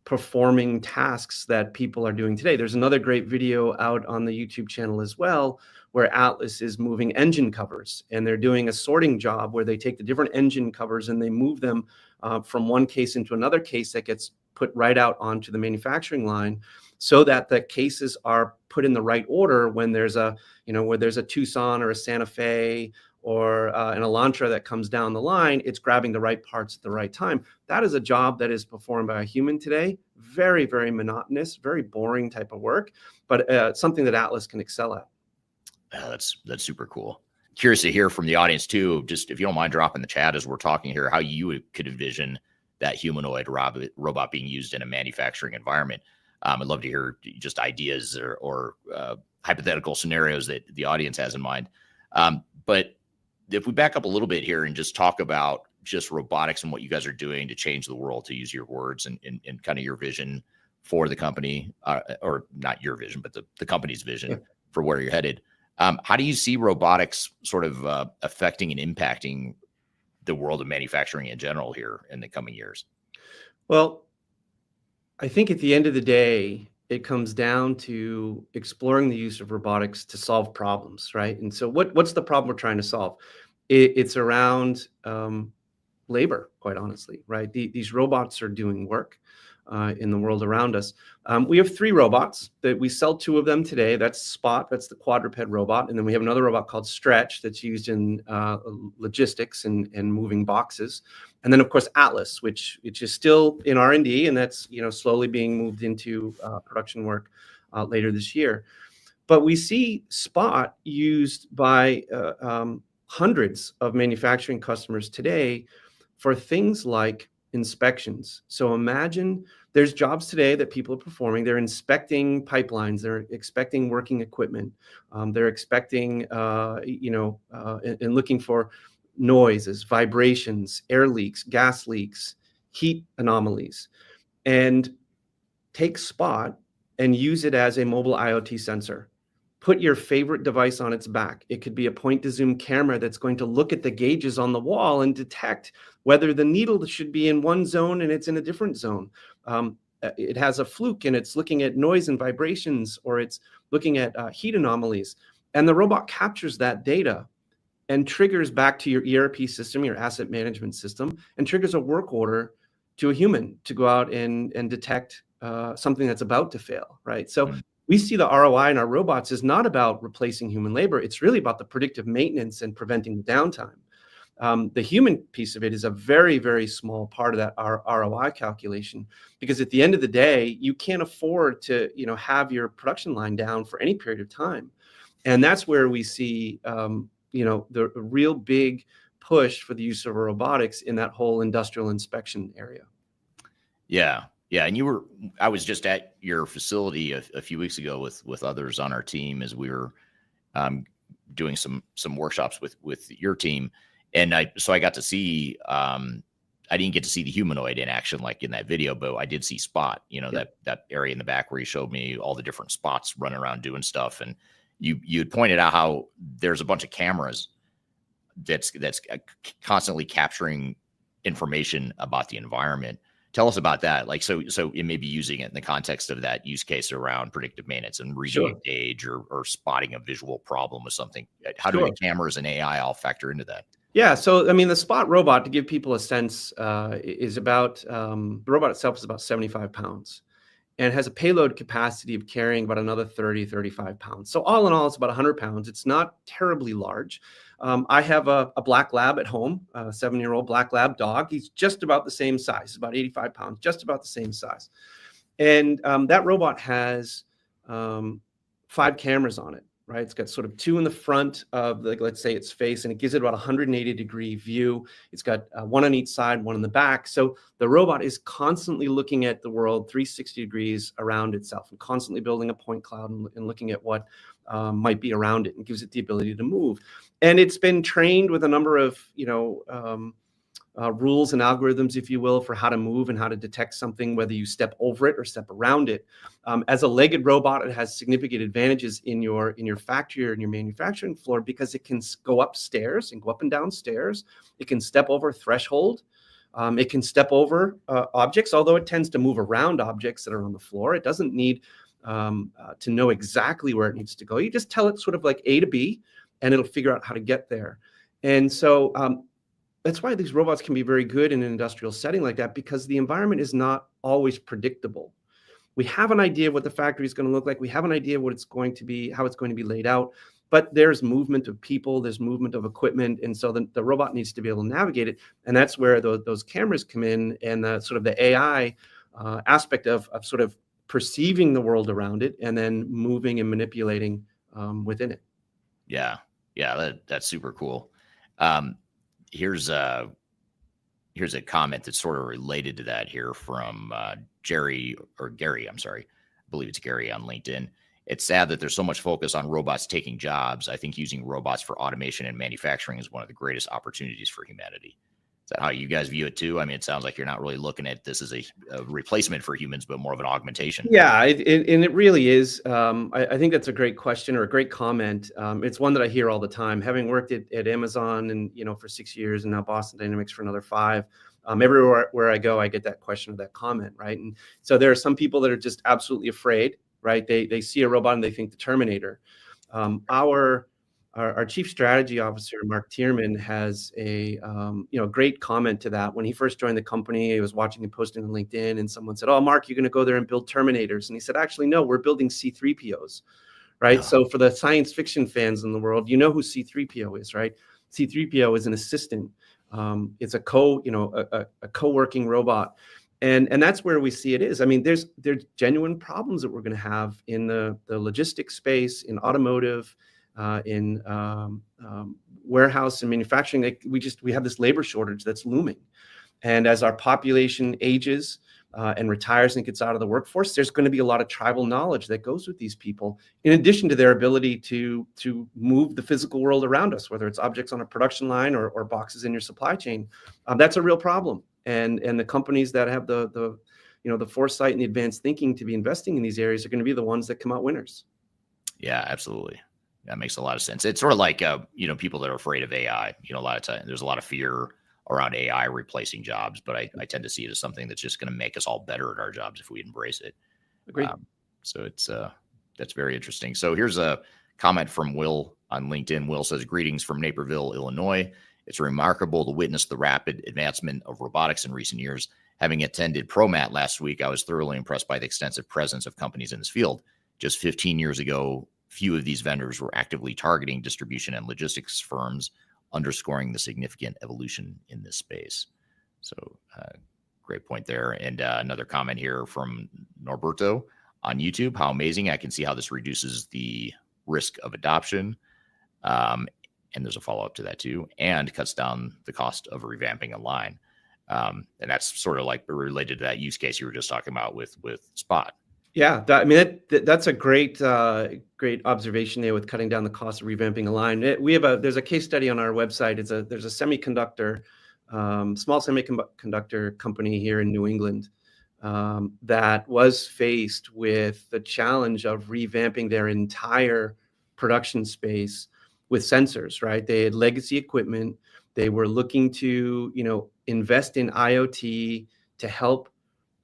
performing tasks that people are doing today. There's another great video out on the YouTube channel as well, where Atlas is moving engine covers, and they're doing a sorting job where they take the different engine covers and they move them from one case into another case that gets put right out onto the manufacturing line, so that the cases are put in the right order when there's a Tucson or a Santa Fe or an Elantra that comes down the line. It's grabbing the right parts at the right time. That is a job that is performed by a human today. Very, very monotonous, very boring type of work, but something that Atlas can excel at. That's super cool. Curious to hear from the audience too. Just if you don't mind dropping the chat as we're talking here, how you could envision that humanoid robot being used in a manufacturing environment. I'd love to hear just ideas or hypothetical scenarios that the audience has in mind. But if we back up a little bit here and just talk about just robotics and what you guys are doing to change the world, to use your words and kind of your vision for the company, or not your vision, but the company's vision for where you're headed. How do you see robotics sort of affecting and impacting the world of manufacturing in general here in the coming years? Well, I think at the end of the day, it comes down to exploring the use of robotics to solve problems, right? And so what's the problem we're trying to solve? It's around labor, quite honestly, right? These robots are doing work in the world around us. We have 3 robots that we sell 2 of them today. That's Spot, that's the quadruped robot. And then we have another robot called Stretch that's used in logistics and moving boxes. And then of course, Atlas, which is still in R&D, and that's slowly being moved into production work later this year. But we see Spot used by hundreds of manufacturing customers today for things like inspections. So imagine there's jobs today that people are performing. They're inspecting pipelines. They're inspecting working equipment. They're inspecting, and looking for noises, vibrations, air leaks, gas leaks, heat anomalies. And take Spot and use it as a mobile IoT sensor. Put your favorite device on its back. It could be a point to zoom camera that's going to look at the gauges on the wall and detect whether the needle should be in one zone and it's in a different zone. It has a fluke and it's looking at noise and vibrations, or it's looking at heat anomalies. And the robot captures that data and triggers back to your ERP system, your asset management system, and triggers a work order to a human to go out and detect something that's about to fail, right? So we see the ROI in our robots is not about replacing human labor. It's really about the predictive maintenance and preventing the downtime. The human piece of it is a very, very small part of that ROI calculation, because at the end of the day, you can't afford to have your production line down for any period of time. And that's where we see the real big push for the use of robotics in that whole industrial inspection area. Yeah. Yeah, and I was just at your facility a few weeks ago with others on our team as we were doing some workshops with your team, and I got to see. I didn't get to see the humanoid in action like in that video, but I did see Spot. That area in the back where you showed me all the different spots running around doing stuff, and you had pointed out how there's a bunch of cameras that's constantly capturing information about the environment. Tell us about that. Like, so it may be using it in the context of that use case around predictive maintenance and reading a gauge or spotting a visual problem with something. How do the cameras and AI all factor into that? Yeah. So, I mean, the Spot robot, to give people a sense, is about, the robot itself is about 75 pounds and has a payload capacity of carrying about another 30, 35 pounds. So all in all, it's about 100 pounds. It's not terribly large. I have a black lab at home, a 7-year-old black lab dog. He's just about the same size, about 85 pounds, just about the same size. And that robot has 5 cameras on it, right? It's got sort of 2 in the front of, let's say, its face, and it gives it about 180-degree view. It's got 1 on each side, 1 in the back. So the robot is constantly looking at the world 360 degrees around itself and constantly building a point cloud and looking at what might be around it, and gives it the ability to move. And it's been trained with a number of, rules and algorithms, if you will, for how to move and how to detect something, whether you step over it or step around it. As a legged robot, it has significant advantages in your factory or in your manufacturing floor because it can go upstairs and go up and down stairs. It can step over threshold. It can step over objects, although it tends to move around objects that are on the floor. It doesn't need to know exactly where it needs to go. You just tell it sort of like A to B, and it'll figure out how to get there. And so that's why these robots can be very good in an industrial setting like that, because the environment is not always predictable. We have an idea of what the factory is going to look like. We have an idea of what it's going to be, how it's going to be laid out, but there's movement of people, there's movement of equipment. And so the robot needs to be able to navigate it. And that's where those cameras come in, and the sort of the AI aspect of sort of perceiving the world around it and then moving and manipulating within it. Yeah, that's super cool. Here's a comment that's sort of related to that here from Gary. I'm sorry. I believe it's Gary on LinkedIn. It's sad that there's so much focus on robots taking jobs. I think using robots for automation and manufacturing is one of the greatest opportunities for humanity. Is that how you guys view it too? I mean, it sounds like you're not really looking at this as a replacement for humans, but more of an augmentation. Yeah, and it really is. I think that's a great question or a great comment. It's one that I hear all the time. Having worked at Amazon and for 6 years, and now Boston Dynamics for another 5, everywhere where I go, I get that question or that comment, right? And so there are some people that are just absolutely afraid, right? They see a robot and they think the Terminator. Our chief strategy officer, Mark Tierman, has a great comment to that. When he first joined the company, he was watching and posting on LinkedIn, and someone said, "Oh, Mark, you're going to go there and build Terminators." And he said, "Actually, no, we're building C-3POs, right?" So for the science fiction fans in the world, you know who C-3PO is, right? C-3PO is an assistant. It's a co-working robot. And that's where we see it is. I mean, there's genuine problems that we're going to have in the logistics space, in automotive, in warehouse and manufacturing. Like we have this labor shortage that's looming. And as our population ages and retires and gets out of the workforce, there's going to be a lot of tribal knowledge that goes with these people, in addition to their ability to move the physical world around us, whether it's objects on a production line or boxes in your supply chain. That's a real problem. And the companies that have the foresight and the advanced thinking to be investing in these areas are going to be the ones that come out winners. Yeah, absolutely. That makes a lot of sense. It's sort of like, people that are afraid of AI, a lot of times there's a lot of fear around AI replacing jobs, but I tend to see it as something that's just going to make us all better at our jobs if we embrace it. Agreed. So that's very interesting. So here's a comment from Will on LinkedIn. Will says, "Greetings from Naperville, Illinois. It's remarkable to witness the rapid advancement of robotics in recent years. Having attended ProMat last week, I was thoroughly impressed by the extensive presence of companies in this field. Just 15 years ago, few of these vendors were actively targeting distribution and logistics firms, underscoring the significant evolution in this space." So great point there. And another comment here from Norberto on YouTube. "How amazing. I can see how this reduces the risk of adoption." And there's a follow-up to that too, and cuts down the cost of revamping a line. And that's sort of like related to that use case you were just talking about with Spot. Yeah, that's a great observation there with cutting down the cost of revamping a line. There's a case study on our website. There's a semiconductor, small semiconductor company here in New England that was faced with the challenge of revamping their entire production space with sensors. Right, they had legacy equipment. They were looking to invest in IoT to help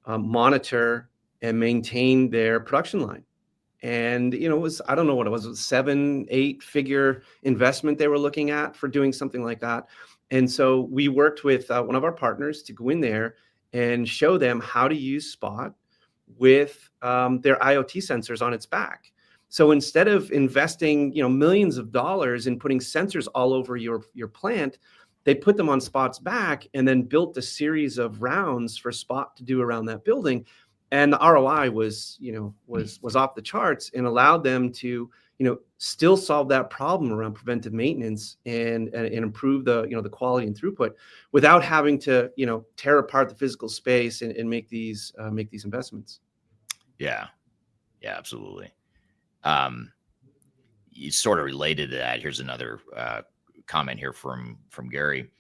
monitor and maintain their production line. And, it was, I don't know what it was, 7-8 figure investment they were looking at for doing something like that. And so we worked with one of our partners to go in there and show them how to use Spot with their IoT sensors on its back. So instead of investing, millions of dollars in putting sensors all over your plant, they put them on Spot's back and then built a series of rounds for Spot to do around that building. And the ROI was off the charts and allowed them to, still solve that problem around preventive maintenance and improve the quality and throughput without having to, tear apart the physical space and make these investments. Yeah, absolutely. You sort of related to that. Here's another comment here from Gary.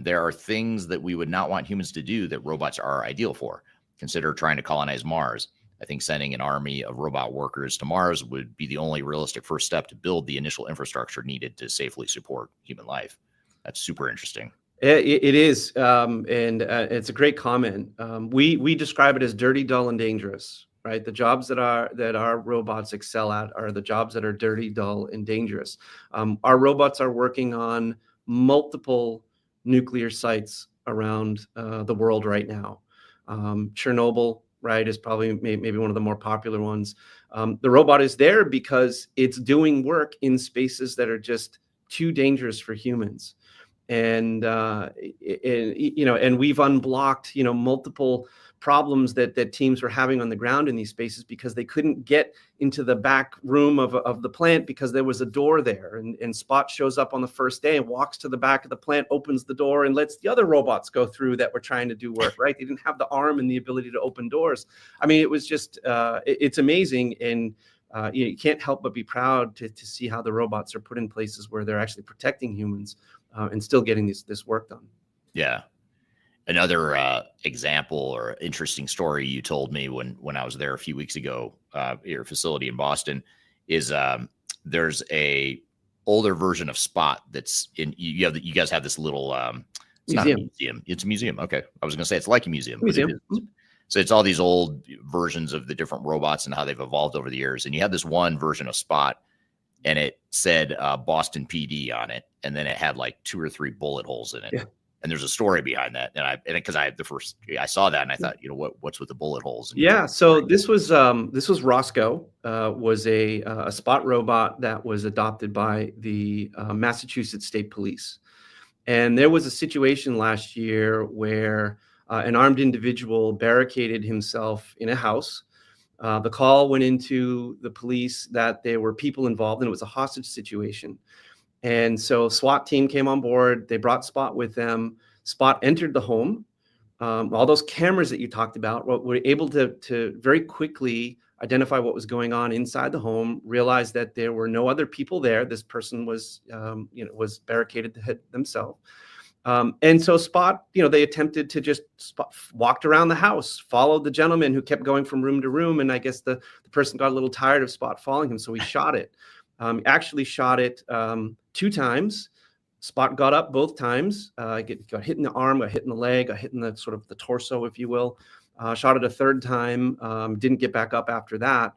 There are things that we would not want humans to do that robots are ideal for. Consider trying to colonize Mars. I think sending an army of robot workers to Mars would be the only realistic first step to build the initial infrastructure needed to safely support human life. That's super interesting. It is, and it's a great comment. We describe it as dirty, dull, and dangerous. Right, the jobs that our robots excel at are the jobs that are dirty, dull, and dangerous. Our robots are working on multiple nuclear sites around the world right now. Chernobyl, right, is probably maybe one of the more popular ones. The robot is there because it's doing work in spaces that are just too dangerous for humans. And we've unblocked, multiple problems that teams were having on the ground in these spaces because they couldn't get into the back room of the plant because there was a door there. And Spot shows up on the first day and walks to the back of the plant, opens the door, and lets the other robots go through that were trying to do work, right? They didn't have the arm and the ability to open doors. I mean, it was just, it's amazing. And you can't help but be proud to see how the robots are put in places where they're actually protecting humans and still getting this work done. Yeah. Another example or interesting story you told me when I was there a few weeks ago at your facility in Boston is there's a older version of Spot that's in. You guys have this little. It's not a museum. It's a museum. Okay, I was going to say it's like a museum. So it's all these old versions of the different robots and how they've evolved over the years. And you had this one version of Spot, and it said Boston PD on it, and then it had like 2 or 3 bullet holes in it. Yeah. And there's a story behind that. And because I saw that and I thought, what's with the bullet holes? Yeah. So this was Roscoe, was a Spot robot that was adopted by the Massachusetts State Police. And there was a situation last year where an armed individual barricaded himself in a house. The call went into the police that there were people involved and it was a hostage situation. And so SWAT team came on board. They brought Spot with them. Spot entered the home. All those cameras that you talked about were able to very quickly identify what was going on inside the home, realize that there were no other people there. This person was barricaded themselves. And so Spot, they attempted to walked around the house, followed the gentleman who kept going from room to room. And I guess the person got a little tired of Spot following him. So he shot it. Actually shot it 2 times. Spot got up both times, got hit in the arm, got hit in the leg, got hit in the sort of the torso, if you will. Shot it a 3rd time, didn't get back up after that.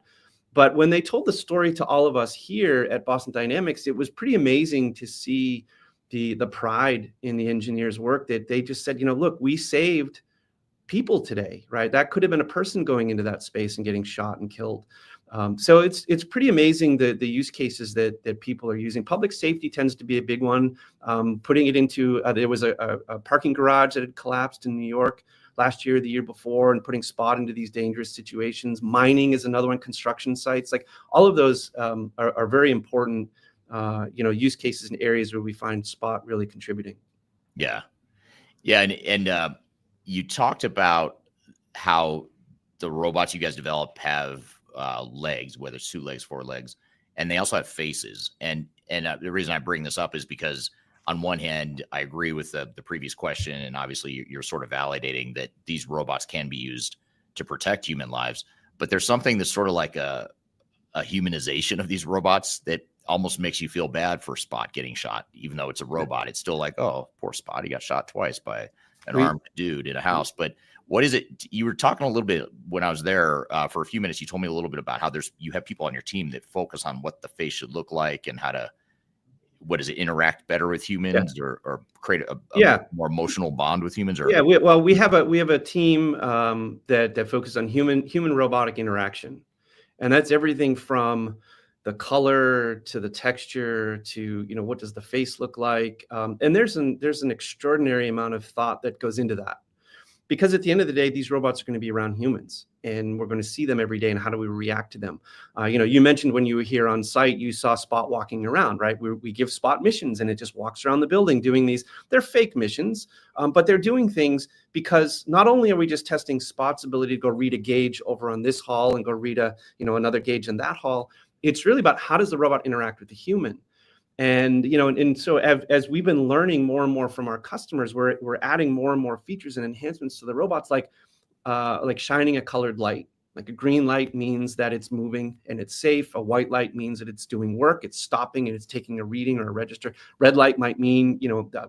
But when they told the story to all of us here at Boston Dynamics, it was pretty amazing to see the pride in the engineers' work that they just said, look, we saved people today, right? That could have been a person going into that space and getting shot and killed. So it's pretty amazing the use cases that people are using. Public safety tends to be a big one. Putting it into there was a parking garage that had collapsed in New York last year, the year before, and putting Spot into these dangerous situations. Mining is another one. Construction sites, like all of those are very important. Use cases in areas where we find Spot really contributing. Yeah, and you talked about how the robots you guys develop have legs, whether it's 2 legs, 4 legs, and they also have faces. And the reason I bring this up is because on one hand, I agree with the previous question, and obviously you're sort of validating that these robots can be used to protect human lives. But there's something that's sort of like a humanization of these robots that almost makes you feel bad for Spot getting shot, even though it's a robot. It's still like, oh, poor Spot, he got shot twice by an armed dude in a house. But what is it? You were talking a little bit when I was there for a few minutes. You told me a little bit about how you have people on your team that focus on what the face should look like and how to, what does it, interact better with humans or create a more emotional bond with humans? Or we have a team that focuses on human robotic interaction, and that's everything from the color to the texture to, what does the face look like? And there's an extraordinary amount of thought that goes into that, because at the end of the day, these robots are going to be around humans, and we're going to see them every day. And how do we react to them? You mentioned when you were here on site, you saw Spot walking around, right? We give Spot missions, and it just walks around the building doing these. They're fake missions, but they're doing things because not only are we just testing Spot's ability to go read a gauge over on this hall and go read another gauge in that hall. It's really about how does the robot interact with the human. And, so as we've been learning more and more from our customers, we're adding more and more features and enhancements to the robots, like shining a colored light. Like a green light means that it's moving and it's safe. A white light means that it's doing work, it's stopping and it's taking a reading or a register. Red light might mean,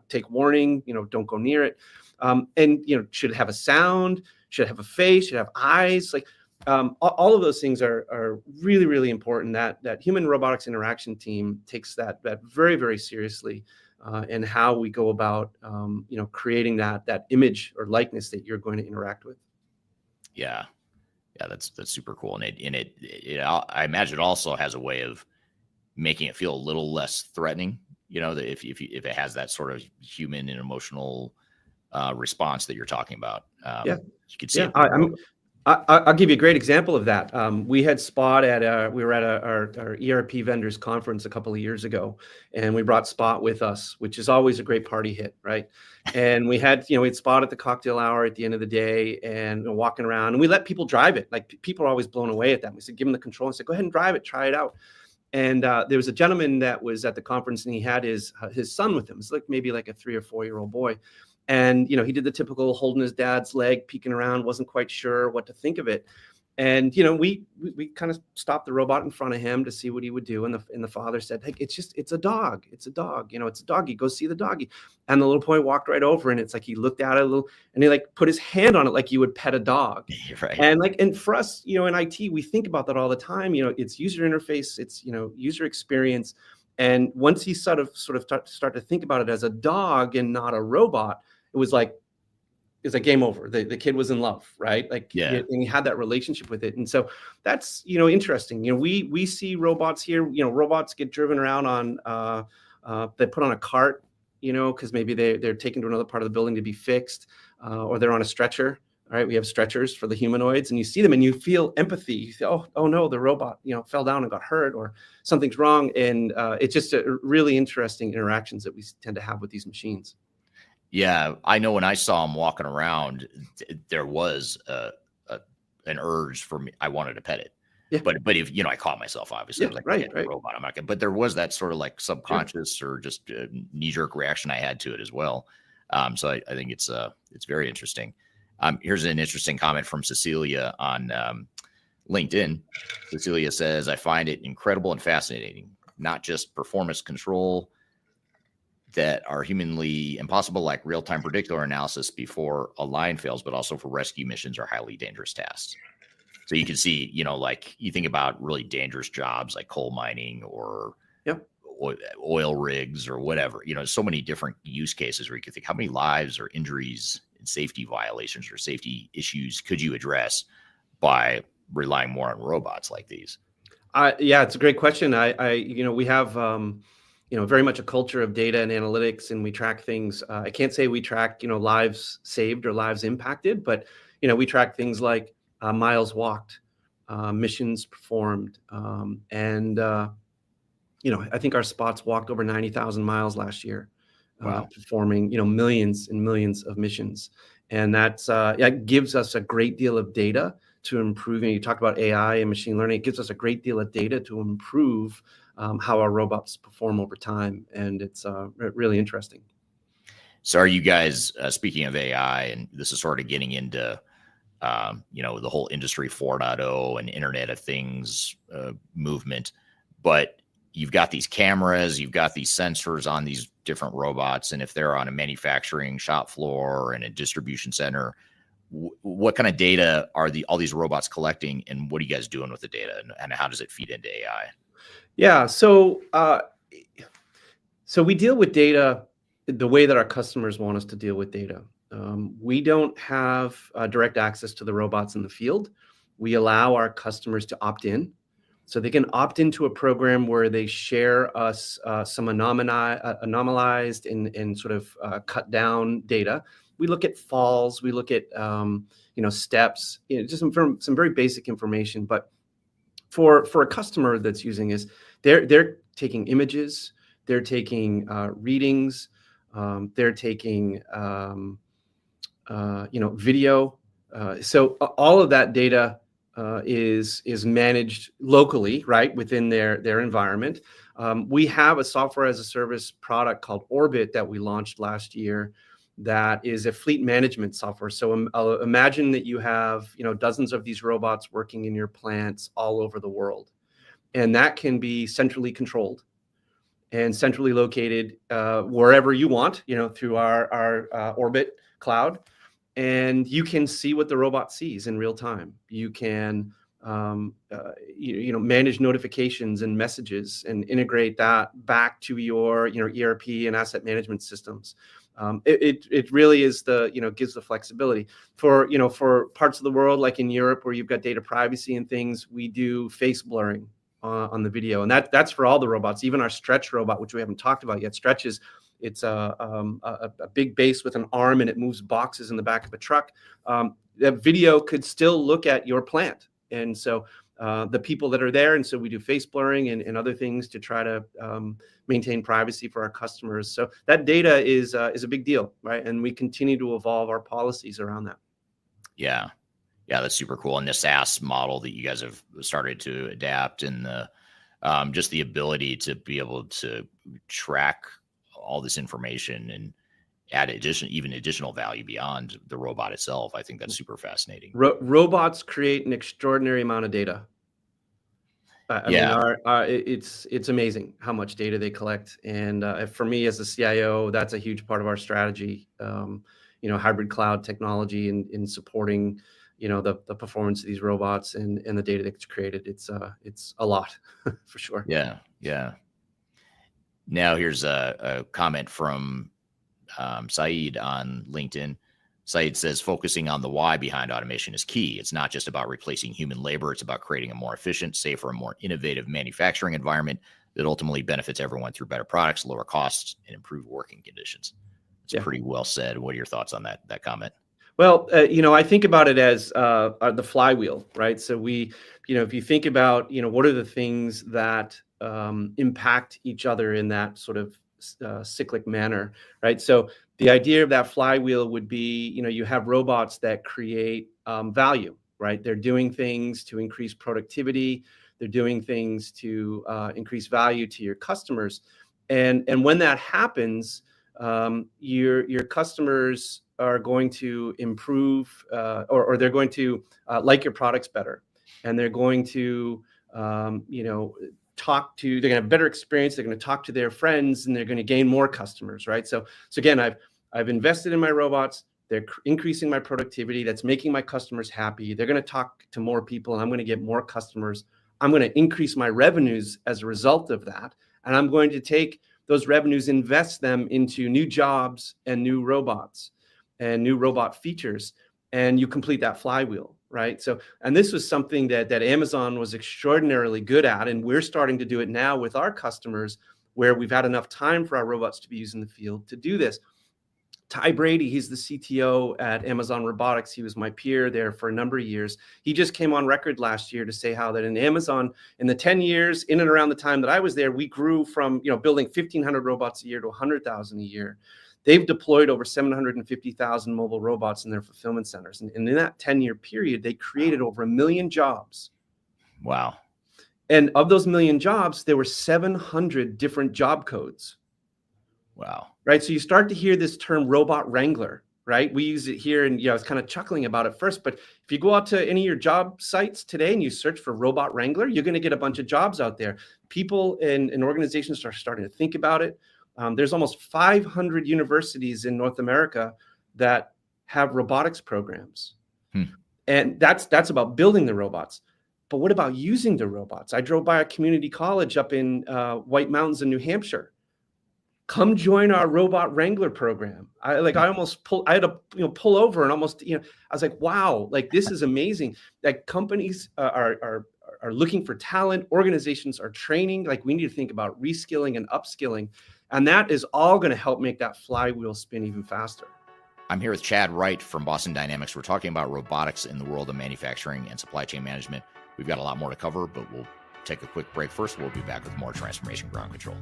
take warning, don't go near it. And, should it have a sound, should it have a face, should it have eyes? Like, all of those things are really, really important. That human robotics interaction team takes that very, very seriously, and how we go about creating that image or likeness that you're going to interact with. Yeah, that's super cool, and I imagine it also has a way of making it feel a little less threatening. That if it has that sort of human and emotional response that you're talking about, you could see. I'll give you a great example of that. We had Spot we were at our ERP vendors conference a couple of years ago, and we brought Spot with us, which is always a great party hit, right? And we had Spot at the cocktail hour at the end of the day, and walking around, and we let people drive it. Like, people are always blown away at that. We said, give them the control, and said, go ahead and drive it, try it out. And there was a gentleman that was at the conference, and he had his son with him. It's maybe like a 3 or 4 year old boy. And, he did the typical holding his dad's leg, peeking around, wasn't quite sure what to think of it. And, we kind of stopped the robot in front of him to see what he would do. And the father said, hey, it's a dog. It's a dog. It's a doggy. Go see the doggy. And the little boy walked right over, and it's like he looked at it a little, and he put his hand on it like you would pet a dog. Right. And for us, in IT, we think about that all the time. It's user interface, it's, user experience. And once he sort of start to think about it as a dog and not a robot, it was like game over. The kid was in love, right? And he had that relationship with it. And so that's, interesting. We see robots here, robots get driven around on, they put on a cart, because maybe they're taken to another part of the building to be fixed, or they're on a stretcher. All right, we have stretchers for the humanoids, and you see them and you feel empathy. You feel, oh no, the robot, fell down and got hurt, or something's wrong. And it's just a really interesting interactions that we tend to have with these machines. Yeah, I know when I saw him walking around, there was an urge for me. I wanted to pet it. Yeah. But if I caught myself, obviously, I was like, right. Robot, I'm not gonna. But there was that sort of like subconscious or just knee-jerk reaction I had to it as well. So I think it's very interesting. Here's an interesting comment from Cecilia on LinkedIn. Cecilia says, I find it incredible and fascinating, not just performance control that are humanly impossible, like real-time predictor analysis before a line fails, but also for rescue missions or highly dangerous tasks. So you can see, like you think about really dangerous jobs like coal mining or oil rigs or whatever, so many different use cases where you could think how many lives or injuries and safety violations or safety issues could you address by relying more on robots like these? It's a great question. We have, very much a culture of data and analytics, and we track things. I can't say we track, lives saved or lives impacted, but, we track things like miles walked, missions performed. I think our Spots walked over 90,000 miles last year, performing, millions and millions of missions. And that gives us a great deal of data to improve. And you talked about AI and machine learning. It gives us a great deal of data to improve how our robots perform over time. And it's really interesting. So are you guys, speaking of AI, and this is sort of getting into, the whole industry 4.0 and Internet of Things movement, but you've got these cameras, you've got these sensors on these different robots. And if they're on a manufacturing shop floor or in a distribution center, what kind of data are all these robots collecting, and what are you guys doing with the data, and how does it feed into AI? Yeah. So we deal with data the way that our customers want us to deal with data. We don't have direct access to the robots in the field. We allow our customers to opt in. So they can opt into a program where they share us some anomalized and sort of cut down data. We look at falls, we look at steps, just some very basic information. But for a customer that's using this, they're taking images, they're taking readings, they're taking video. So all of that data is managed locally, right, within their environment. We have a software as a service product called Orbit that we launched last year that is a fleet management software. So imagine that you have dozens of these robots working in your plants all over the world, and that can be centrally controlled and centrally located wherever you want, through our Orbit cloud. And you can see what the robot sees in real time. You can manage notifications and messages and integrate that back to your ERP and asset management systems. It really is gives the flexibility for parts of the world like in Europe where you've got data privacy and things. We do face blurring on the video, and that's for all the robots, even our Stretch robot, which we haven't talked about yet. Stretch it's a big base with an arm, and it moves boxes in the back of a truck. That video could still look at your plant, and so the people that are there, and so we do face blurring and other things to try to maintain privacy for our customers. So that data is a big deal, right? And we continue to evolve our policies around that. Yeah, that's super cool. And the SaaS model that you guys have started to adapt, and just the ability to be able to track all this information and add additional value beyond the robot itself. I think that's super fascinating. Robots create an extraordinary amount of data. I mean, it's amazing how much data they collect. And for me as a CIO, that's a huge part of our strategy. Hybrid cloud technology and supporting, the performance of these robots and the data that's created. It's a lot for sure. Yeah. Now here's a comment from Saeed on LinkedIn. Saeed says, focusing on the why behind automation is key. It's not just about replacing human labor. It's about creating a more efficient, safer, and more innovative manufacturing environment that ultimately benefits everyone through better products, lower costs, and improved working conditions. It's pretty well said. What are your thoughts on that comment? Well, I think about it as the flywheel, right? So if you think about, what are the things that impact each other in that sort of cyclic manner, right? So the idea of that flywheel would be, you have robots that create value, right? They're doing things to increase productivity. They're doing things to increase value to your customers. And when that happens, your customers are going to improve or they're going to like your products better. And they're going to, they're going to have better experience. They're going to talk to their friends, and they're going to gain more customers, right? So again, I've invested in my robots. They're increasing my productivity. That's making my customers happy. They're going to talk to more people, and I'm going to get more customers. I'm going to increase my revenues as a result of that. And I'm going to take those revenues, invest them into new jobs and new robots and new robot features. And you complete that flywheel, right? So, and this was something that Amazon was extraordinarily good at. And we're starting to do it now with our customers, where we've had enough time for our robots to be used in the field to do this. Ty Brady, he's the CTO at Amazon Robotics. He was my peer there for a number of years. He just came on record last year to say how that in Amazon, in the 10 years, in and around the time that I was there, we grew from building 1,500 robots a year to 100,000 a year. They've deployed over 750,000 mobile robots in their fulfillment centers. And in that 10-year period, they created over 1 million jobs. Wow. And of those 1 million jobs, there were 700 different job codes. Wow. Right. So you start to hear this term robot wrangler, right? We use it here, and I was kind of chuckling about it first. But if you go out to any of your job sites today and you search for robot wrangler, you're going to get a bunch of jobs out there. People and organizations are starting to think about it. There's almost 500 universities in North America that have robotics programs. And that's about building the robots. But what about using the robots? I drove by a community college up in White Mountains in New Hampshire. Come join our robot wrangler program. I had to pull over and almost, I was like, wow, like this is amazing. Like companies are looking for talent. Organizations are training. Like we need to think about reskilling and upskilling. And that is all going to help make that flywheel spin even faster. I'm here with Chad Wright from Boston Dynamics. We're talking about robotics in the world of manufacturing and supply chain management. We've got a lot more to cover, but we'll take a quick break first. We'll be back with more Transformation Ground Control.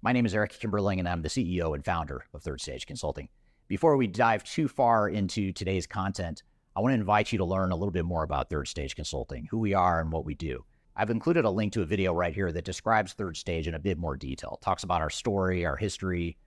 My name is Eric Kimberling, and I'm the CEO and founder of Third Stage Consulting. Before we dive too far into today's content, I want to invite you to learn a little bit more about Third Stage Consulting, who we are and what we do. I've included a link to a video right here that describes Third Stage in a bit more detail. It talks about our story, our history,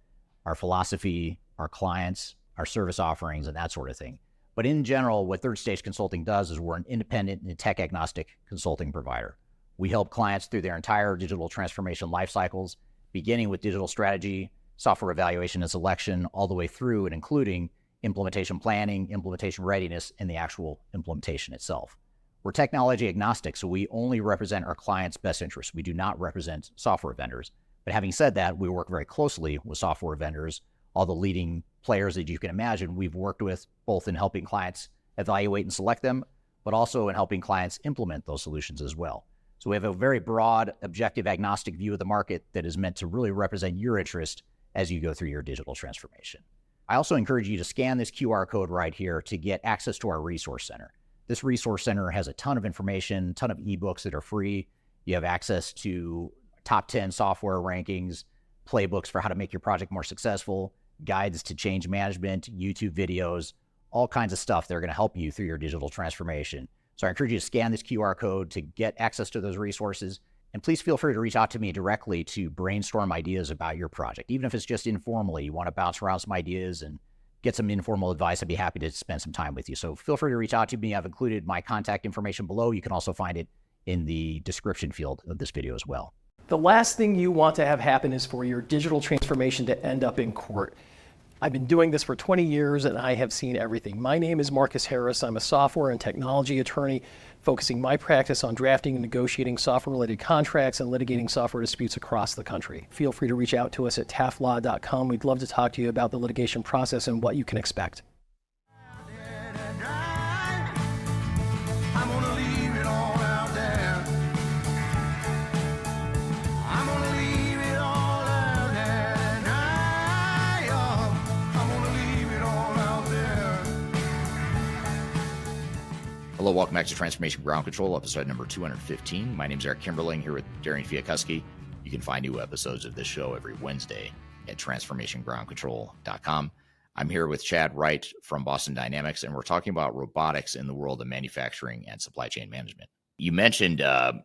our philosophy, our clients, our service offerings, and that sort of thing. But in general, what Third Stage Consulting does is we're an independent and tech-agnostic consulting provider. We help clients through their entire digital transformation life cycles, beginning with digital strategy, software evaluation and selection, all the way through and including implementation planning, implementation readiness, and the actual implementation itself. We're technology agnostic, so we only represent our clients' best interests. We do not represent software vendors. But having said that, we work very closely with software vendors, all the leading players that you can imagine we've worked with, both in helping clients evaluate and select them, but also in helping clients implement those solutions as well. So we have a very broad, objective, agnostic view of the market that is meant to really represent your interest as you go through your digital transformation. I also encourage you to scan this QR code right here to get access to our resource center. This resource center has a ton of information, a ton of ebooks that are free. You have access to top 10 software rankings, playbooks for how to make your project more successful, guides to change management, YouTube videos, all kinds of stuff that are going to help you through your digital transformation. So I encourage you to scan this QR code to get access to those resources. And please feel free to reach out to me directly to brainstorm ideas about your project. Even if it's just informally, you want to bounce around some ideas and get some informal advice, I'd be happy to spend some time with you. So feel free to reach out to me. I've included my contact information below. You can also find it in the description field of this video as well. The last thing you want to have happen is for your digital transformation to end up in court. I've been doing this for 20 years and I have seen everything. My name is Marcus Harris. I'm a software and technology attorney focusing my practice on drafting and negotiating software-related contracts and litigating software disputes across the country. Feel free to reach out to us at taftlaw.com. We'd love to talk to you about the litigation process and what you can expect. Hello, welcome back to Transformation Ground Control, episode number 215. My name is Eric Kimberling, here with Darian Chwialkowski. You can find new episodes of this show every Wednesday at transformationgroundcontrol.com. I'm here with Chad Wright from Boston Dynamics, and we're talking about robotics in the world of manufacturing and supply chain management. You mentioned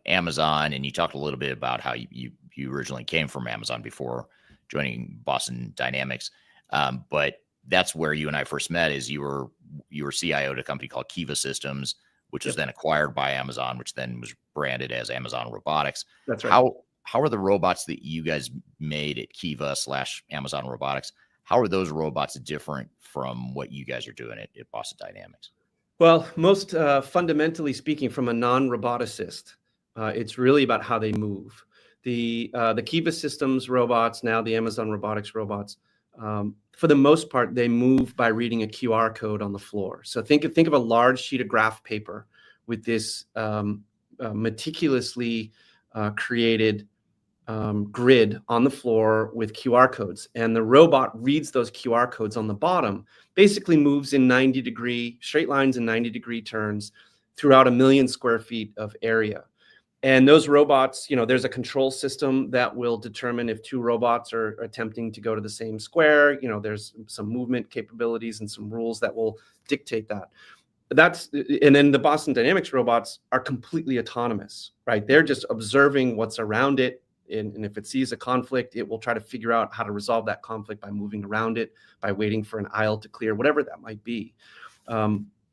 Amazon, and you talked a little bit about how you originally came from Amazon before joining Boston Dynamics. But that's where you and I first met. Is you were CIO at a company called Kiva Systems, which was then acquired by Amazon, which then was branded as Amazon Robotics. That's right. How are the robots that you guys made at Kiva / Amazon Robotics, how are those robots different from what you guys are doing at Boston Dynamics? Well, most fundamentally speaking, from a non-roboticist, it's really about how they move. The Kiva Systems robots, now the Amazon Robotics robots, for the most part, they move by reading a QR code on the floor. So think of a large sheet of graph paper with this meticulously created grid on the floor with QR codes, and the robot reads those QR codes on the bottom, basically moves in 90-degree straight lines and 90-degree turns throughout 1 million square feet of area. And those robots, there's a control system that will determine if two robots are attempting to go to the same square. There's some movement capabilities and some rules that will dictate that. And then the Boston Dynamics robots are completely autonomous, right? They're just observing what's around it. And if it sees a conflict, it will try to figure out how to resolve that conflict by moving around it, by waiting for an aisle to clear, whatever that might be.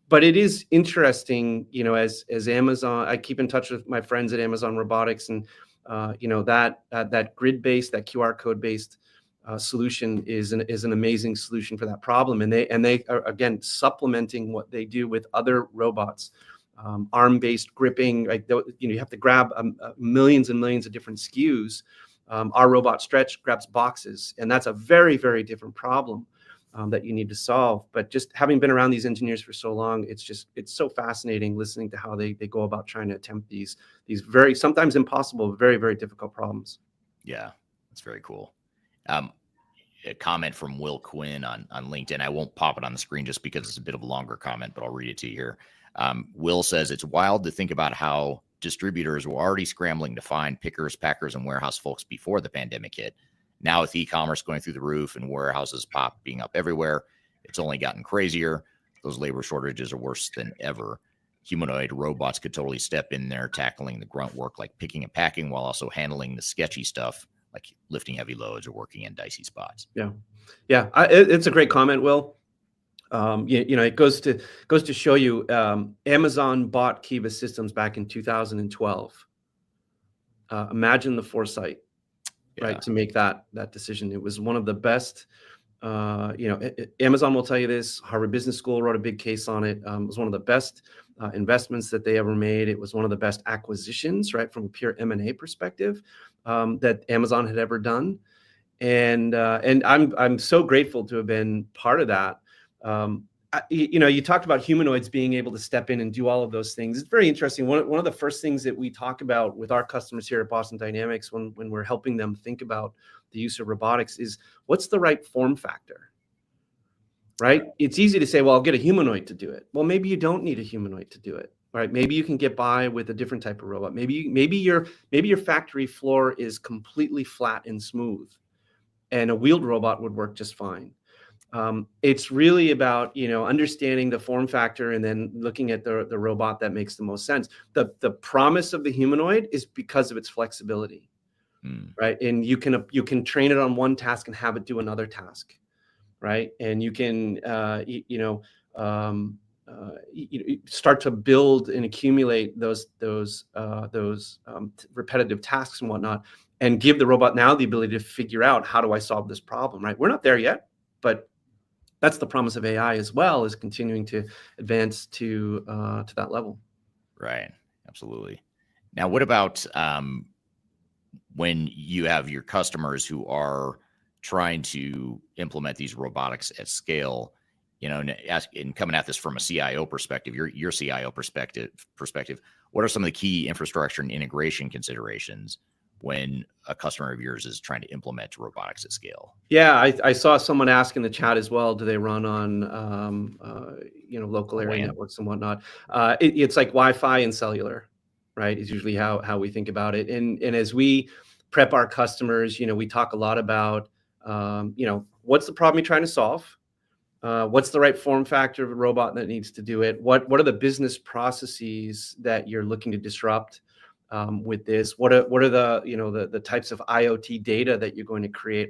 But it is interesting, as Amazon, I keep in touch with my friends at Amazon Robotics, and that grid-based, that QR code-based solution is an amazing solution for that problem. And they are, again, supplementing what they do with other robots. Arm-based gripping, like you have to grab millions and millions of different SKUs. Our robot Stretch grabs boxes, and that's a very, very different problem that you need to solve. But just having been around these engineers for so long, it's so fascinating listening to how they go about trying to attempt these very, sometimes impossible, very, very difficult problems. Yeah, that's very cool. A comment from Will Quinn on LinkedIn. I won't pop it on the screen just because it's a bit of a longer comment, but I'll read it to you here. Will says, it's wild to think about how distributors were already scrambling to find pickers, packers, and warehouse folks before the pandemic hit. Now with e-commerce going through the roof and warehouses being up everywhere, it's only gotten crazier. Those labor shortages are worse than ever. Humanoid robots could totally step in there, tackling the grunt work like picking and packing, while also handling the sketchy stuff like lifting heavy loads or working in dicey spots. Yeah. It's a great comment, Will. It goes to show you, Amazon bought Kiva Systems back in 2012. Imagine the foresight, right, to make that decision. It was one of the best. Amazon will tell you this. Harvard Business School wrote a big case on it. It was one of the best investments that they ever made. It was one of the best acquisitions, right, from a pure M&A perspective, that Amazon had ever done. And I'm so grateful to have been part of that. You talked about humanoids being able to step in and do all of those things. It's very interesting. One of the first things that we talk about with our customers here at Boston Dynamics when we're helping them think about the use of robotics is, what's the right form factor, right? It's easy to say, well, I'll get a humanoid to do it. Well, maybe you don't need a humanoid to do it, right? Maybe you can get by with a different type of robot. Maybe your factory floor is completely flat and smooth, and a wheeled robot would work just fine. It's really about, understanding the form factor and then looking at the robot that makes the most sense. The promise of the humanoid is because of its flexibility, right? And you can train it on one task and have it do another task, right? And you can, start to build and accumulate those repetitive tasks and whatnot, and give the robot now the ability to figure out, how do I solve this problem, right? We're not there yet, but that's the promise of AI as well, is continuing to advance to that level. Right. Absolutely. Now, what about when you have your customers who are trying to implement these robotics at scale, and coming at this from a CIO perspective, your CIO perspective, what are some of the key infrastructure and integration considerations when a customer of yours is trying to implement robotics at scale? Yeah, I saw someone ask in the chat as well, do they run on local area networks and whatnot? It's like Wi-Fi and cellular, right? Is usually how we think about it. And as we prep our customers, we talk a lot about what's the problem you're trying to solve? What's the right form factor of a robot that needs to do it? What are the business processes that you're looking to disrupt with this? What are the types of IoT data that you're going to create?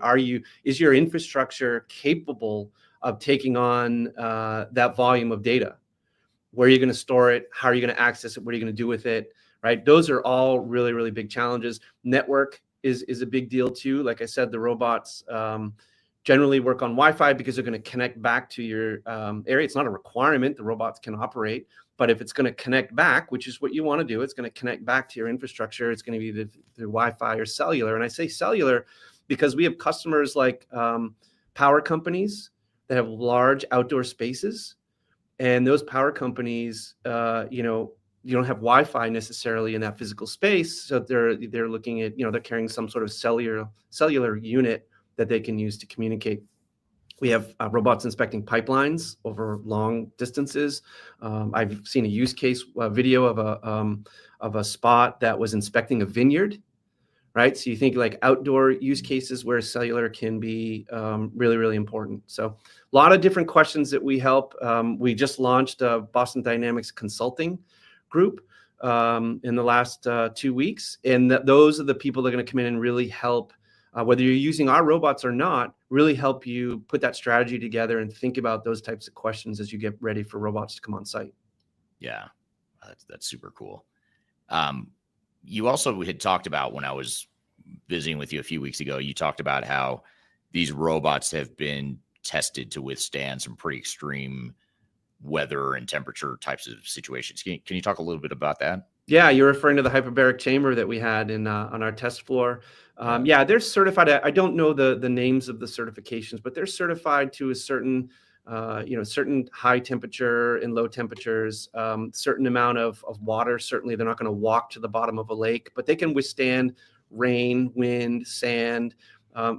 Is your infrastructure capable of taking on that volume of data? Where are you going to store it? How are you going to access it? What are you going to do with it? Right? Those are all really, really big challenges. Network is a big deal too. Like I said, the robots generally work on Wi-Fi because they're going to connect back to your area. It's not a requirement. The robots can operate. But if it's going to connect back, which is what you want to do, it's going to connect back to your infrastructure. It's going to be through Wi-Fi or cellular. And I say cellular because we have customers like power companies that have large outdoor spaces. And those power companies, don't have Wi-Fi necessarily in that physical space, so they're looking at, they're carrying some sort of cellular unit that they can use to communicate. We have robots inspecting pipelines over long distances. I've seen a use case video of a spot that was inspecting a vineyard, right? So you think like outdoor use cases where cellular can be really, really important. So a lot of different questions that we help. We just launched a Boston Dynamics consulting group in the last 2 weeks. And those are the people that are going to come in and really help, whether you're using our robots or not, really help you put that strategy together and think about those types of questions as you get ready for robots to come on site. Yeah, that's super cool. You also had talked about, when I was visiting with you a few weeks ago, you talked about how these robots have been tested to withstand some pretty extreme weather and temperature types of situations. Can you talk a little bit about that? Yeah, you're referring to the hyperbaric chamber that we had on our test floor. Yeah, they're certified. I don't know the names of the certifications, but they're certified to a certain certain high temperature and low temperatures, certain amount of water. Certainly, they're not going to walk to the bottom of a lake, but they can withstand rain, wind, sand.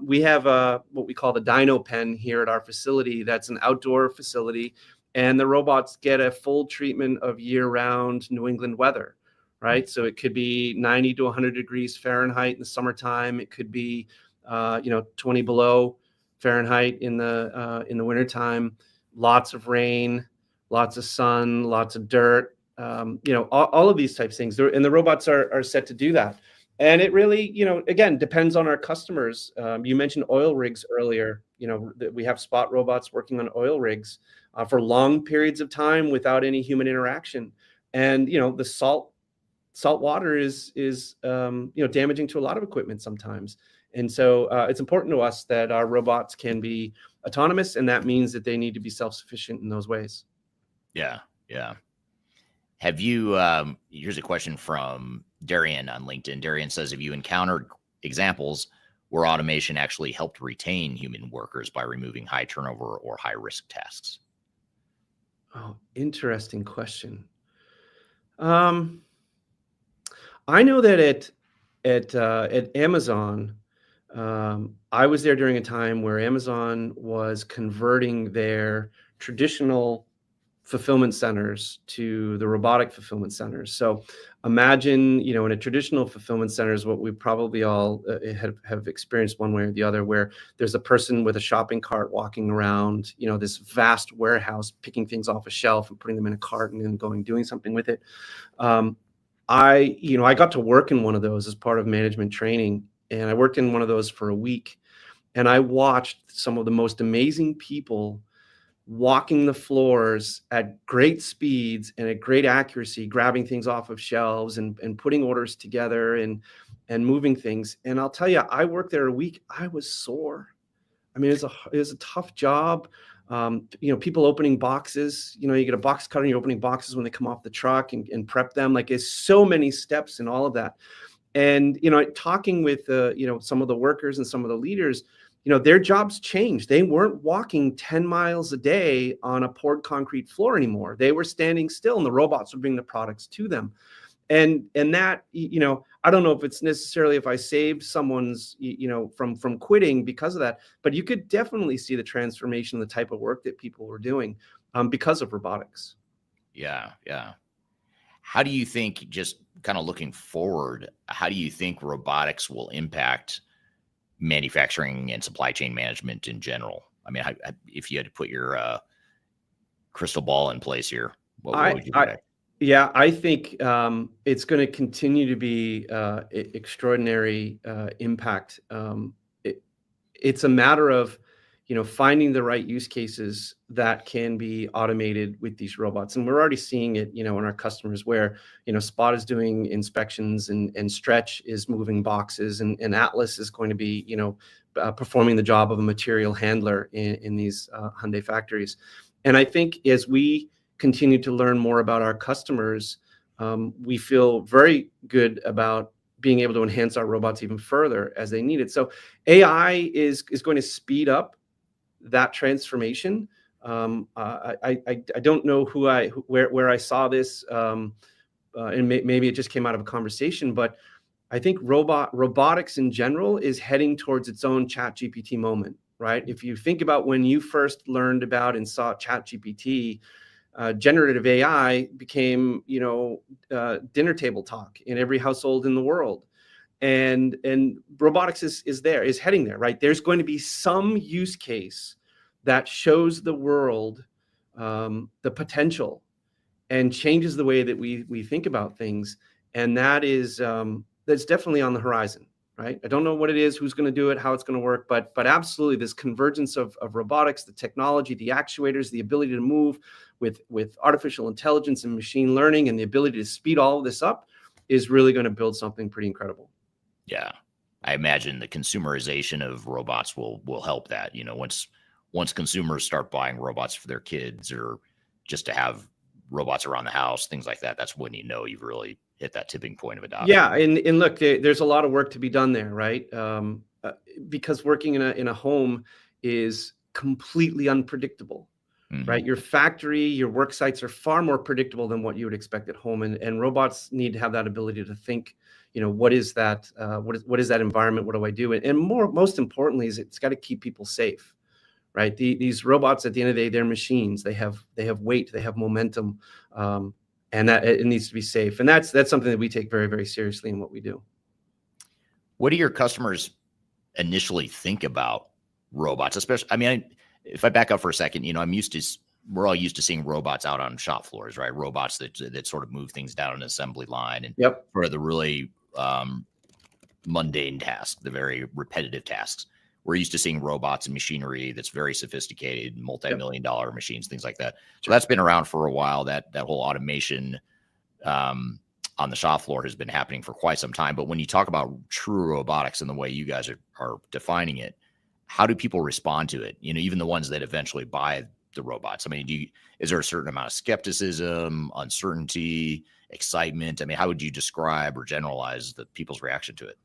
We have what we call the Dino Pen here at our facility. That's an outdoor facility, and the robots get a full treatment of year-round New England weather. Right. So it could be 90 to 100 degrees Fahrenheit in the summertime. It could be, 20 below Fahrenheit in the wintertime. Lots of rain, lots of sun, lots of dirt, all of these types of things. And the robots are set to do that. And it really, again, depends on our customers. You mentioned oil rigs earlier. We have spot robots working on oil rigs for long periods of time without any human interaction. And, the salt water is damaging to a lot of equipment sometimes. And so it's important to us that our robots can be autonomous, and that means that they need to be self-sufficient in those ways. Yeah. Have you, here's a question from Darian on LinkedIn. Darian says, have you encountered examples where automation actually helped retain human workers by removing high turnover or high risk tasks? Oh, interesting question. I know that at Amazon, I was there during a time where Amazon was converting their traditional fulfillment centers to the robotic fulfillment centers. So imagine, in a traditional fulfillment center is what we probably all have experienced one way or the other, where there's a person with a shopping cart walking around, this vast warehouse, picking things off a shelf and putting them in a cart and then doing something with it. I got to work in one of those as part of management training, and I worked in one of those for a week, and I watched some of the most amazing people walking the floors at great speeds and at great accuracy, grabbing things off of shelves and putting orders together and moving things. And I'll tell you, I worked there a week. I was sore. I mean, it was a tough job. People opening boxes, you get a box cutter and you're opening boxes when they come off the truck and prep them. Like, there's so many steps in all of that. And, talking with, some of the workers and some of the leaders, their jobs changed. They weren't walking 10 miles a day on a poured concrete floor anymore. They were standing still and the robots would bring the products to them. And that, I don't know if it's necessarily if I saved someone's, from quitting because of that, but you could definitely see the transformation, the type of work that people were doing because of robotics. Yeah. How do you think, just kind of looking forward, how do you think robotics will impact manufacturing and supply chain management in general? I mean, if you had to put your crystal ball in place here, what would you predict? Yeah, I think it's going to continue to be extraordinary impact. It's a matter of, finding the right use cases that can be automated with these robots. And we're already seeing it, in our customers where, Spot is doing inspections and Stretch is moving boxes and Atlas is going to be, performing the job of a material handler in these Hyundai factories. And I think as we continue to learn more about our customers, we feel very good about being able to enhance our robots even further as they need it. So AI is going to speed up that transformation. I don't know where I saw this, and maybe it just came out of a conversation, but I think robotics in general is heading towards its own ChatGPT moment, right? If you think about when you first learned about and saw ChatGPT, generative AI became, dinner table talk in every household in the world. And robotics is heading there, right? There's going to be some use case that shows the world the potential and changes the way that we think about things. And that's definitely on the horizon, right? I don't know what it is, who's going to do it, how it's going to work, but absolutely this convergence of robotics, the technology, the actuators, the ability to move with artificial intelligence and machine learning, and the ability to speed all of this up is really going to build something pretty incredible. Yeah. I imagine the consumerization of robots will help that. Once consumers start buying robots for their kids or just to have robots around the house, things like that, that's when you've really hit that tipping point of adoption. Yeah, and look, there's a lot of work to be done there, right? Because working in a home is completely unpredictable, right? Your factory, your work sites are far more predictable than what you would expect at home, and robots need to have that ability to think. What is that? What is that environment? What do I do? And most importantly, is it's got to keep people safe, right? These robots, at the end of the day, they're machines. They have weight, they have momentum. And that it needs to be safe. And that's something that we take very, very seriously in what we do. What do your customers initially think about robots? Especially, if I back up for a second, we're all used to seeing robots out on shop floors, right? Robots that sort of move things down an assembly line and for the really mundane tasks, the very repetitive tasks. We're used to seeing robots and machinery that's very sophisticated, multi-million-dollar machines, things like that. So that's been around for a while. That whole automation on the shop floor has been happening for quite some time. But when you talk about true robotics and the way you guys are defining it, how do people respond to it? Even the ones that eventually buy the robots. Is there a certain amount of skepticism, uncertainty, excitement? How would you describe or generalize the people's reaction to it?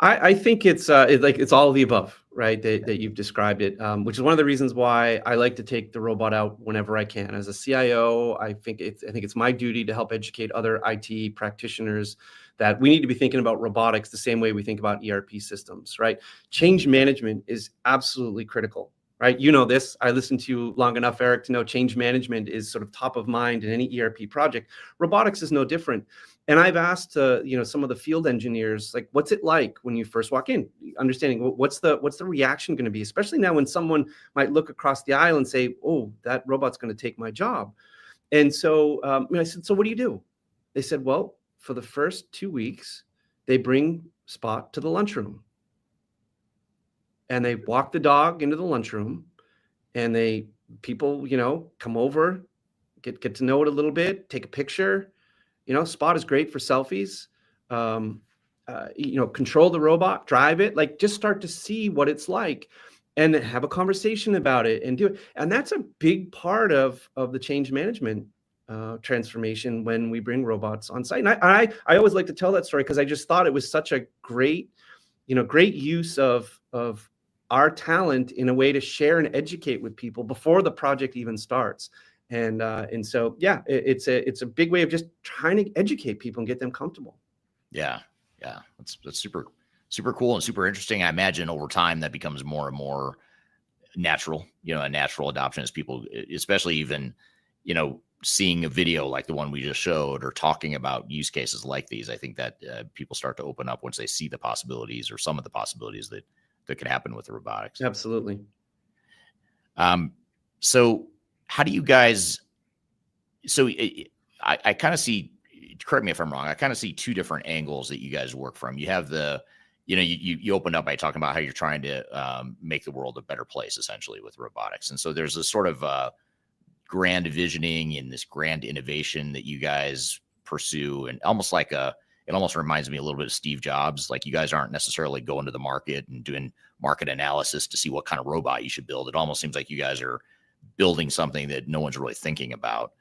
I think it's all of the above, right? That you've described it, which is one of the reasons why I like to take the robot out whenever I can. As a CIO, I think it's my duty to help educate other IT practitioners that we need to be thinking about robotics the same way we think about ERP systems, right? Change management is absolutely critical, right? You know this. I listened to you long enough, Eric, to know change management is sort of top of mind in any ERP project. Robotics is no different. And I've asked, some of the field engineers, like, what's it like when you first walk in? Understanding what's the reaction going to be, especially now when someone might look across the aisle and say, "Oh, that robot's going to take my job." And so I said, "So what do you do?" They said, "Well, for the first 2 weeks, they bring Spot to the lunchroom, and they walk the dog into the lunchroom, and people come over, get to know it a little bit, take a picture." Spot is great for selfies. Control the robot, drive it, like just start to see what it's like and then have a conversation about it and do it. And that's a big part of the change management transformation when we bring robots on site. And I always like to tell that story because I just thought it was such a great use of our talent in a way to share and educate with people before the project even starts. And so, yeah, it's a big way of just trying to educate people and get them comfortable. Yeah. That's super, super cool and super interesting. I imagine over time that becomes more and more natural, a natural adoption as people, especially even, seeing a video like the one we just showed or talking about use cases like these. I think that people start to open up once they see the possibilities or some of the possibilities that could happen with the robotics. Absolutely. So how do you guys, I kind of see, correct me if I'm wrong, I kind of see two different angles that you guys work from. You have you opened up by talking about how you're trying to make the world a better place, essentially, with robotics. And so there's a sort of grand visioning and this grand innovation that you guys pursue, and it almost reminds me a little bit of Steve Jobs. Like, you guys aren't necessarily going to the market and doing market analysis to see what kind of robot you should build. It almost seems like you guys are building something that no one's really thinking about.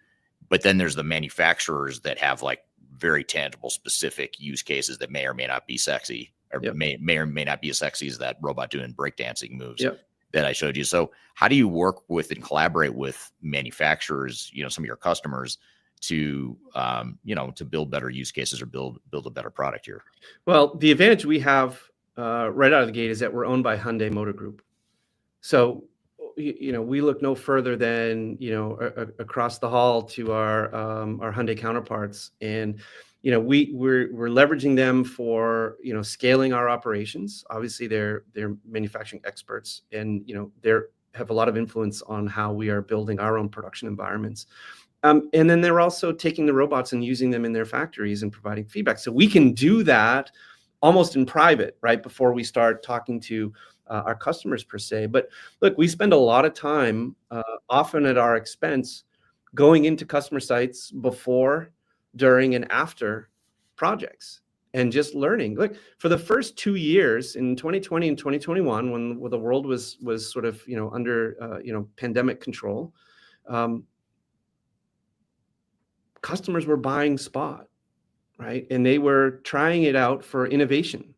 But then there's the manufacturers that have like very tangible, specific use cases that may or may not be sexy, or may or may not be as sexy as that robot doing breakdancing moves that I showed you. So how do you work with and collaborate with manufacturers, some of your customers, to to build better use cases or build a better product here? Well, the advantage we have right out of the gate is that we're owned by Hyundai Motor Group. So, we look no further than, across the hall to our Hyundai counterparts. And, we're leveraging them for, scaling our operations. Obviously, they're manufacturing experts, and, they have a lot of influence on how we are building our own production environments. And then they're also taking the robots and using them in their factories and providing feedback. So we can do that almost in private, right, before we start talking to our customers per se. But look, we spend a lot of time, often at our expense, going into customer sites before, during, and after projects and just learning. Look, for the first 2 years in 2020 and 2021, when the world was sort of under pandemic control, customers were buying spot, right, and they were trying it out for innovation.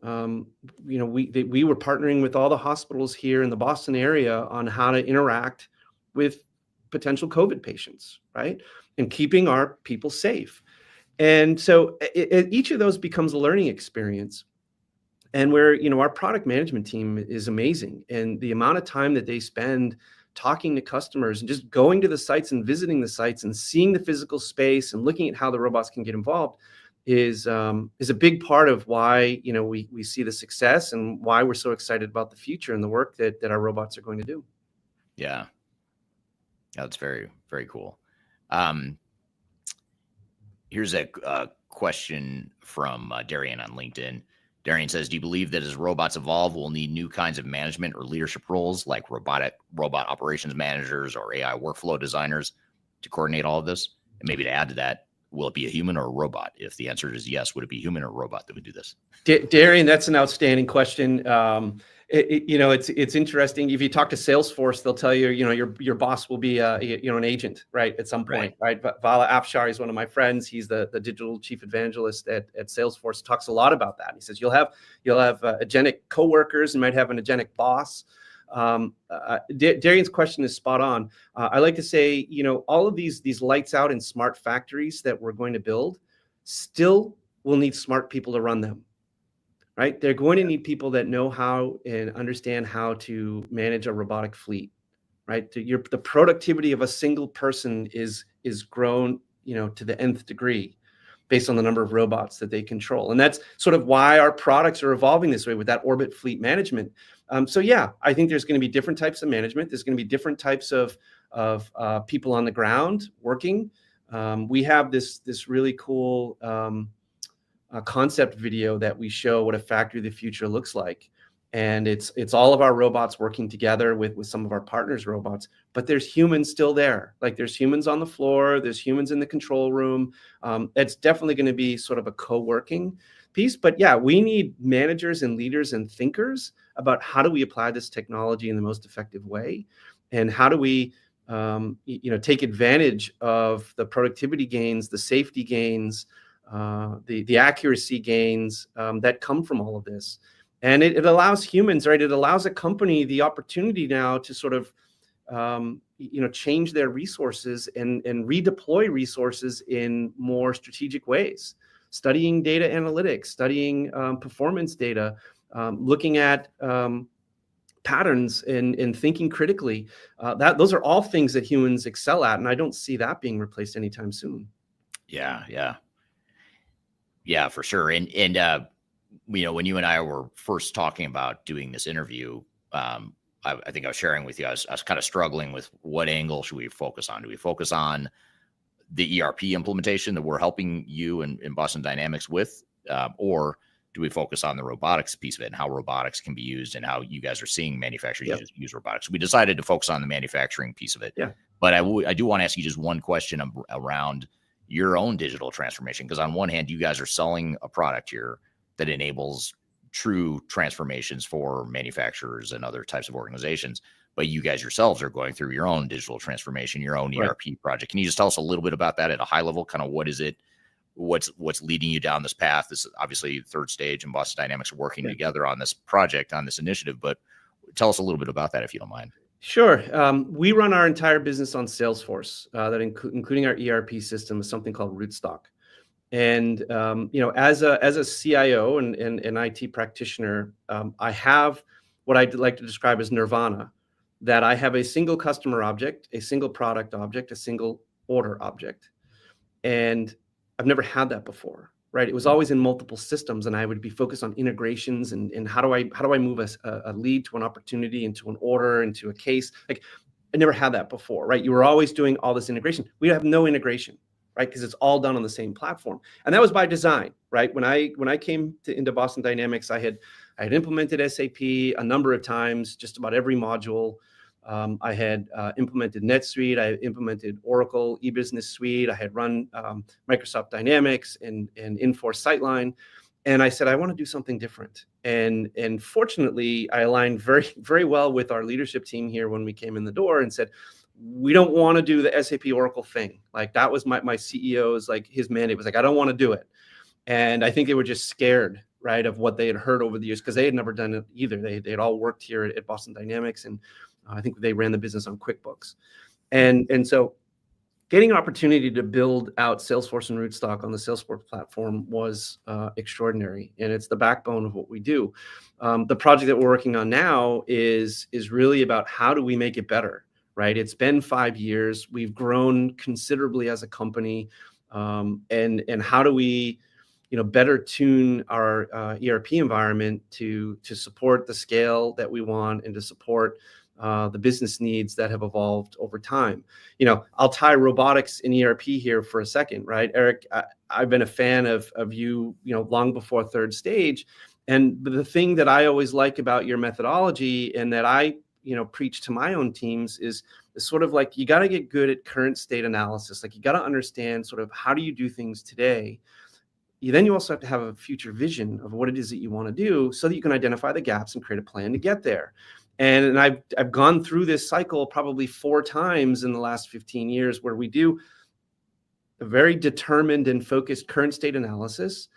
We were partnering with all the hospitals here in the Boston area on how to interact with potential COVID patients, right, and keeping our people safe. And so each of those becomes a learning experience. And where, our product management team is amazing. And the amount of time that they spend talking to customers and just going to the sites and visiting the sites and seeing the physical space and looking at how the robots can get involved is a big part of why, we see the success and why we're so excited about the future and the work that our robots are going to do. Yeah. That's very, very cool. Here's a question from Darian on LinkedIn. Darian says, do you believe that as robots evolve, we'll need new kinds of management or leadership roles like robot operations managers or AI workflow designers to coordinate all of this? And maybe to add to that, will it be a human or a robot? If the answer is yes, would it be human or robot that would do this? Darian, that's an outstanding question. It's interesting. If you talk to Salesforce, they'll tell you, your boss will be, an agent, right, at some point, right? But Vala Afshar is one of my friends. He's the digital chief evangelist at Salesforce. Talks a lot about that. He says you'll have agentic coworkers. You might have an agentic boss. Darian's question is spot on. I like to say, all of these lights out and smart factories that we're going to build still will need smart people to run them. Right? They're going to need people that know how and understand how to manage a robotic fleet, right? The productivity of a single person is grown, to the nth degree based on the number of robots that they control. And that's sort of why our products are evolving this way with that orbit fleet management. So yeah, I think there's going to be different types of management. There's going to be different types of people on the ground working. We have this really cool concept video that we show what a factory of the future looks like. And it's all of our robots working together with some of our partners' robots, but there's humans still there. Like there's humans on the floor, there's humans in the control room. It's definitely going to be sort of a co-working piece. But yeah, we need managers and leaders and thinkers about how do we apply this technology in the most effective way, and how do we take advantage of the productivity gains, the safety gains, the accuracy gains that come from all of this. And it allows humans, right? It allows a company the opportunity now to sort of, change their resources and redeploy resources in more strategic ways. Studying data analytics, studying performance data, looking at patterns and thinking critically. Those are all things that humans excel at, and I don't see that being replaced anytime soon. Yeah, for sure. And when you and I were first talking about doing this interview, I think I was sharing with you, I was kind of struggling with what angle should we focus on? Do we focus on the ERP implementation that we're helping you in Boston Dynamics with, or do we focus on the robotics piece of it and how robotics can be used and how you guys are seeing manufacturers use robotics? We decided to focus on the manufacturing piece of it. Yeah. But I do want to ask you just one question around your own digital transformation, because on one hand, you guys are selling a product here that enables true transformations for manufacturers and other types of organizations, but you guys yourselves are going through your own digital transformation, your own ERP project. Can you just tell us a little bit about that at a high level? Kind of what is it? What's leading you down this path? This is obviously third stage, and Boston Dynamics are working together on this project, on this initiative, but tell us a little bit about that if you don't mind. Sure. We run our entire business on Salesforce, including our ERP system, is something called Rootstock. And as a CIO and an IT practitioner, I have what I'd like to describe as nirvana, that I have a single customer object, a single product object, a single order object. And I've never had that before, right? It was always in multiple systems, and I would be focused on integrations and how do I move a lead to an opportunity, into an order, into a case. Like, I never had that before, right? You were always doing all this integration. We have no integration, right? Because it's all done on the same platform, and that was by design, right? When I came into Boston Dynamics, I had implemented SAP a number of times, just about every module. I had implemented NetSuite. I implemented Oracle eBusiness Suite. I had run Microsoft Dynamics and Infor Sightline. And I said, I want to do something different. And fortunately, I aligned very, very well with our leadership team here when we came in the door and said, we don't want to do the SAP Oracle thing. Like, that was my CEO's, like, his mandate was like, I don't want to do it. And I think they were just scared, right, of what they had heard over the years, because they had never done it either. They had all worked here at Boston Dynamics, and I think they ran the business on QuickBooks. And so getting an opportunity to build out Salesforce and Rootstock on the Salesforce platform was extraordinary, and it's the backbone of what we do. The project that we're working on now is really about how do we make it better, right? It's been 5 years. We've grown considerably as a company, and how do we better tune our ERP environment to support the scale that we want and to support the business needs that have evolved over time. I'll tie robotics and ERP here for a second, right? Eric, I've been a fan of you, long before third stage. And the thing that I always like about your methodology, and that I, preach to my own teams, is sort of like, you got to get good at current state analysis. Like, you got to understand sort of how do you do things today. Then you also have to have a future vision of what it is that you want to do, so that you can identify the gaps and create a plan to get there. And I've gone through this cycle probably 4 times in the last 15 years, where we do a very determined and focused current state analysis,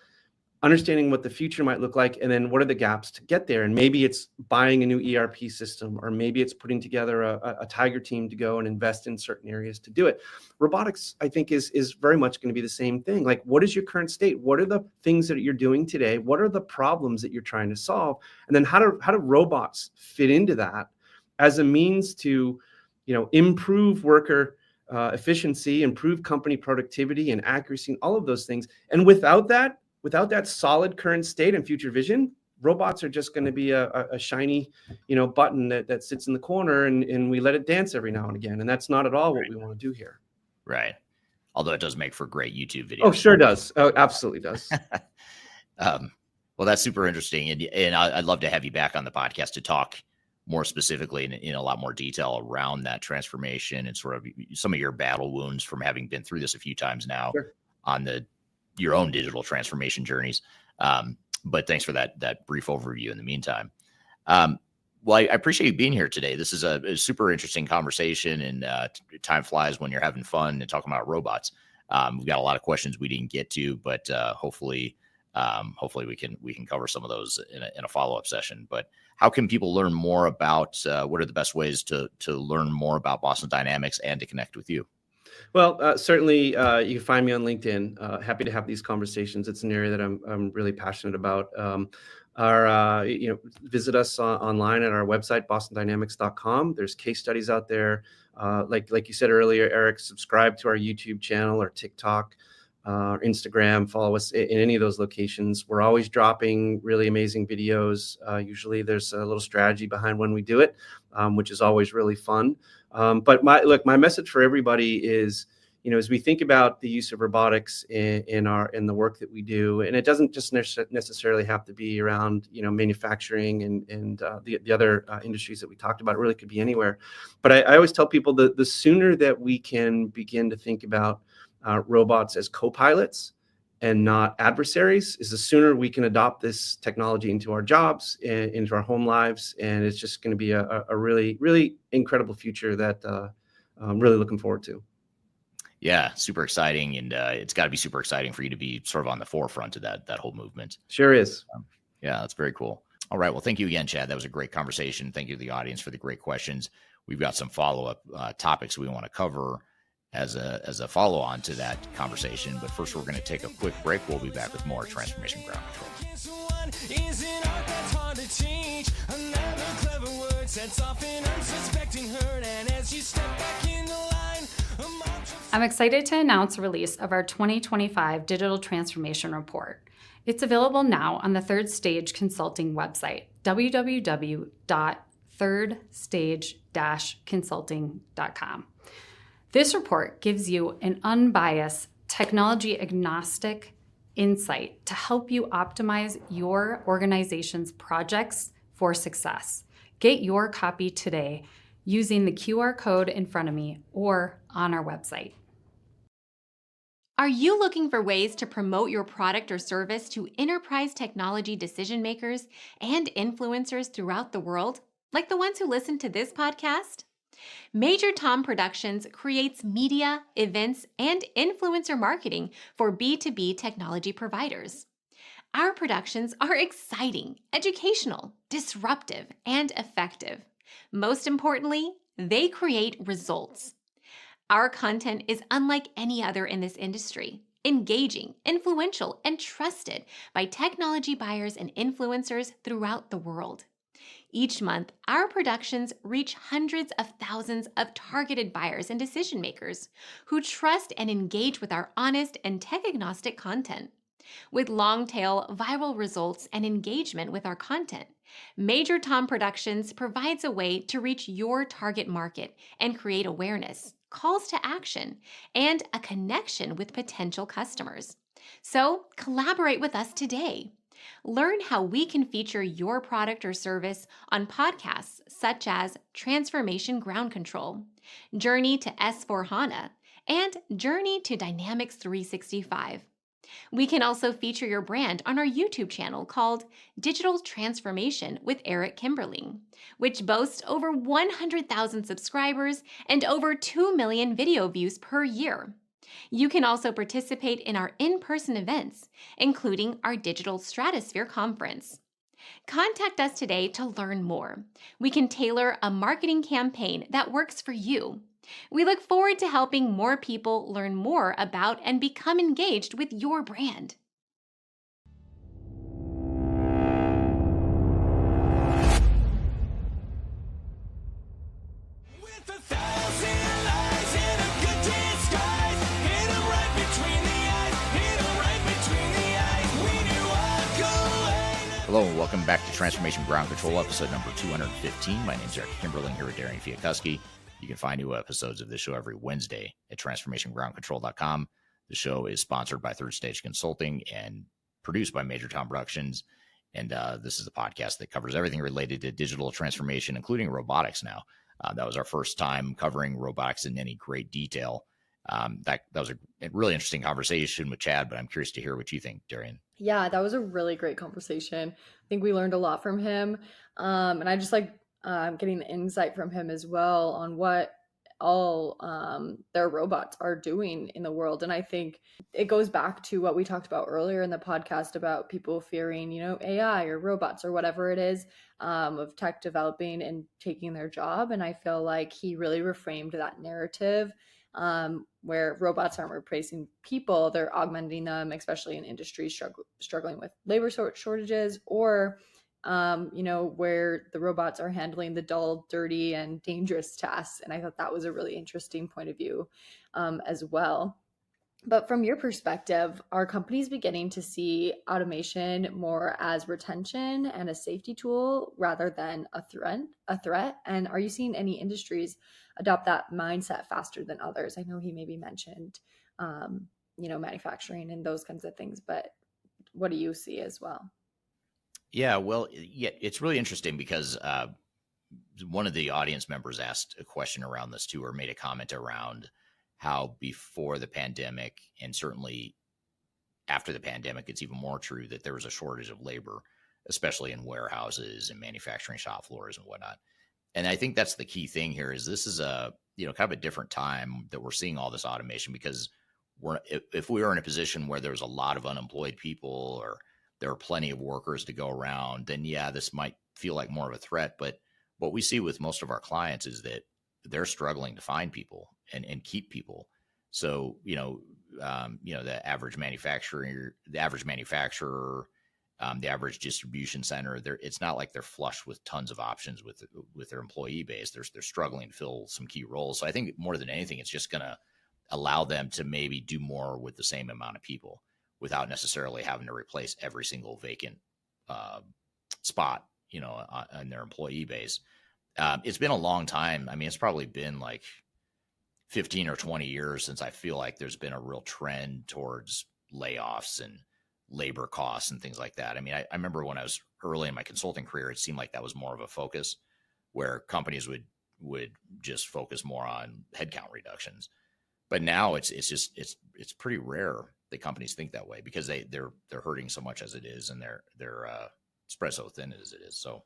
understanding what the future might look like, and then what are the gaps to get there. And maybe it's buying a new ERP system, or maybe it's putting together a tiger team to go and invest in certain areas to do it. Robotics, I think, is very much going to be the same thing. Like, what is your current state? What are the things that you're doing today? What are the problems that you're trying to solve? And then how do robots fit into that as a means to, improve worker efficiency, improve company productivity and accuracy, and all of those things. And without that solid current state and future vision, robots are just going to be a shiny, button that sits in the corner, and we let it dance every now and again. And that's not at all what we want to do here. Right. Although it does make for great YouTube videos. Oh, sure does. Oh, absolutely does. Well, that's super interesting. And I'd love to have you back on the podcast to talk more specifically in a lot more detail around that transformation and sort of some of your battle wounds from having been through this a few times now. Sure. On your own digital transformation journeys. But thanks for that brief overview in the meantime. Well, I appreciate you being here today. This is a super interesting conversation, and time flies when you're having fun and talking about robots. We've got a lot of questions we didn't get to, but hopefully we can cover some of those in a follow-up session. But how can people learn more about what are the best ways to learn more about Boston Dynamics and to connect with you? Well, certainly you can find me on LinkedIn. Happy to have these conversations. It's an area that I'm really passionate about. Visit us online at our website, bostondynamics.com. There's case studies out there. Like you said earlier, Eric, subscribe to our YouTube channel or TikTok, or Instagram. Follow us in any of those locations. We're always dropping really amazing videos. Usually there's a little strategy behind when we do it, which is always really fun. But my message for everybody is, as we think about the use of robotics in the work that we do, and it doesn't just necessarily have to be around, manufacturing and the other industries that we talked about. It really could be anywhere. But I always tell people that the sooner that we can begin to think about robots as co-pilots and not adversaries, is the sooner we can adopt this technology into our jobs and into our home lives. And it's just going to be a really, really incredible future that I'm really looking forward to. Yeah, super exciting. And it's got to be super exciting for you to be sort of on the forefront of that whole movement. Sure is. Yeah, that's very cool. All right. Well, thank you again, Chad. That was a great conversation. Thank you to the audience for the great questions. we've got some follow-up topics we want to cover as a follow-on to that conversation. But first, we're going to take a quick break. We'll be back with more Transformation Ground Control. I'm excited to announce the release of our 2025 Digital Transformation Report. It's available now on the Third Stage Consulting website, www.thirdstage-consulting.com. This report gives you an unbiased, technology-agnostic insight to help you optimize your organization's projects for success. Get your copy today using the QR code in front of me or on our website. Are you looking for ways to promote your product or service to enterprise technology decision makers and influencers throughout the world, like the ones who listen to this podcast? Major Tom Productions creates media, events, and influencer marketing for B2B technology providers. Our productions are exciting, educational, disruptive, and effective. Most importantly, they create results. Our content is unlike any other in this industry, engaging, influential, and trusted by technology buyers and influencers throughout the world. Each month, our productions reach hundreds of thousands of targeted buyers and decision makers who trust and engage with our honest and tech-agnostic content. With long-tail viral results and engagement with our content, Major Tom Productions provides a way to reach your target market and create awareness, calls to action, and a connection with potential customers. So collaborate with us today. Learn how we can feature your product or service on podcasts such as Transformation Ground Control, Journey to S4HANA, and Journey to Dynamics 365. We can also feature your brand on our YouTube channel called Digital Transformation with Eric Kimberling, which boasts over 100,000 subscribers and over 2 million video views per year. You can also participate in our in-person events, including our Digital Stratosphere Conference. Contact us today to learn more. We can tailor a marketing campaign that works for you. We look forward to helping more people learn more about and become engaged with your brand. Hello and welcome back to Transformation Ground Control, episode number 215. My name is Eric Kimberling here with Darian Chwialkowski. You can find new episodes of this show every Wednesday at transformationgroundcontrol.com. The show is sponsored by Third Stage Consulting and produced by Major Tom Productions. And this is a podcast that covers everything related to digital transformation, including robotics now. That was our first time covering robotics in any great detail. That was a really interesting conversation with Chad, but I'm curious to hear what you think, Darian. Yeah, that was a really great conversation. I think we learned a lot from him. And I just like getting the insight from him as well on what all their robots are doing in the world. And I think it goes back to what we talked about earlier in the podcast about people fearing, AI or robots or whatever it is, of tech developing and taking their job. And I feel like he really reframed that narrative, where robots aren't replacing people, they're augmenting them, especially in industries struggling with labor shortages or where the robots are handling the dull, dirty, and dangerous tasks. And I thought that was a really interesting point of view as well. But from your perspective, are companies beginning to see automation more as retention and a safety tool rather than a threat? And are you seeing any industries adopt that mindset faster than others? I know he maybe mentioned, manufacturing and those kinds of things, but what do you see as well? Yeah, well, it's really interesting because one of the audience members asked a question around this too, or made a comment around how before the pandemic, and certainly after the pandemic, it's even more true that there was a shortage of labor, especially in warehouses and manufacturing shop floors and whatnot. And I think that's the key thing here is this is a, kind of a different time that we're seeing all this automation, because if we were in a position where there's a lot of unemployed people or there are plenty of workers to go around, then yeah, this might feel like more of a threat. But what we see with most of our clients is that they're struggling to find people and keep people. So, the average manufacturer, the average distribution center, it's not like they're flush with tons of options with their employee base. They're struggling to fill some key roles. So I think more than anything, it's just going to allow them to maybe do more with the same amount of people without necessarily having to replace every single vacant spot, on their employee base. It's been a long time. I mean, it's probably been like 15 or 20 years since I feel like there's been a real trend towards layoffs and labor costs and things like that. I mean, I remember when I was early in my consulting career, it seemed like that was more of a focus where companies would just focus more on headcount reductions. But now it's pretty rare that companies think that way because they're hurting so much as it is, and they're spread so thin as it is. So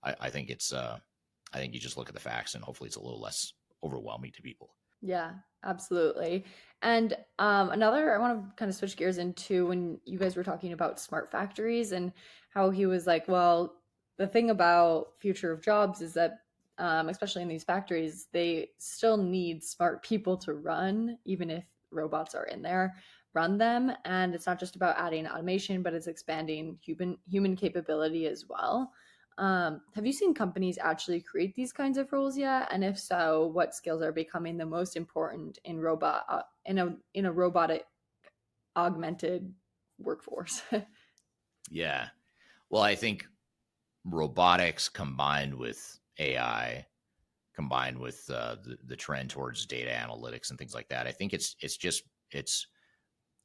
I think I think you just look at the facts, and hopefully it's a little less overwhelming to people. Yeah, absolutely. And I want to kind of switch gears into when you guys were talking about smart factories and how he was like, well, the thing about future of jobs is that, especially in these factories, they still need smart people to run, even if robots are in there, run them. And it's not just about adding automation, but it's expanding human capability as well. Have you seen companies actually create these kinds of roles yet? And if so, what skills are becoming the most important in a robotic augmented workforce? Yeah. Well, I think robotics combined with AI, combined with the trend towards data analytics and things like that, I think it's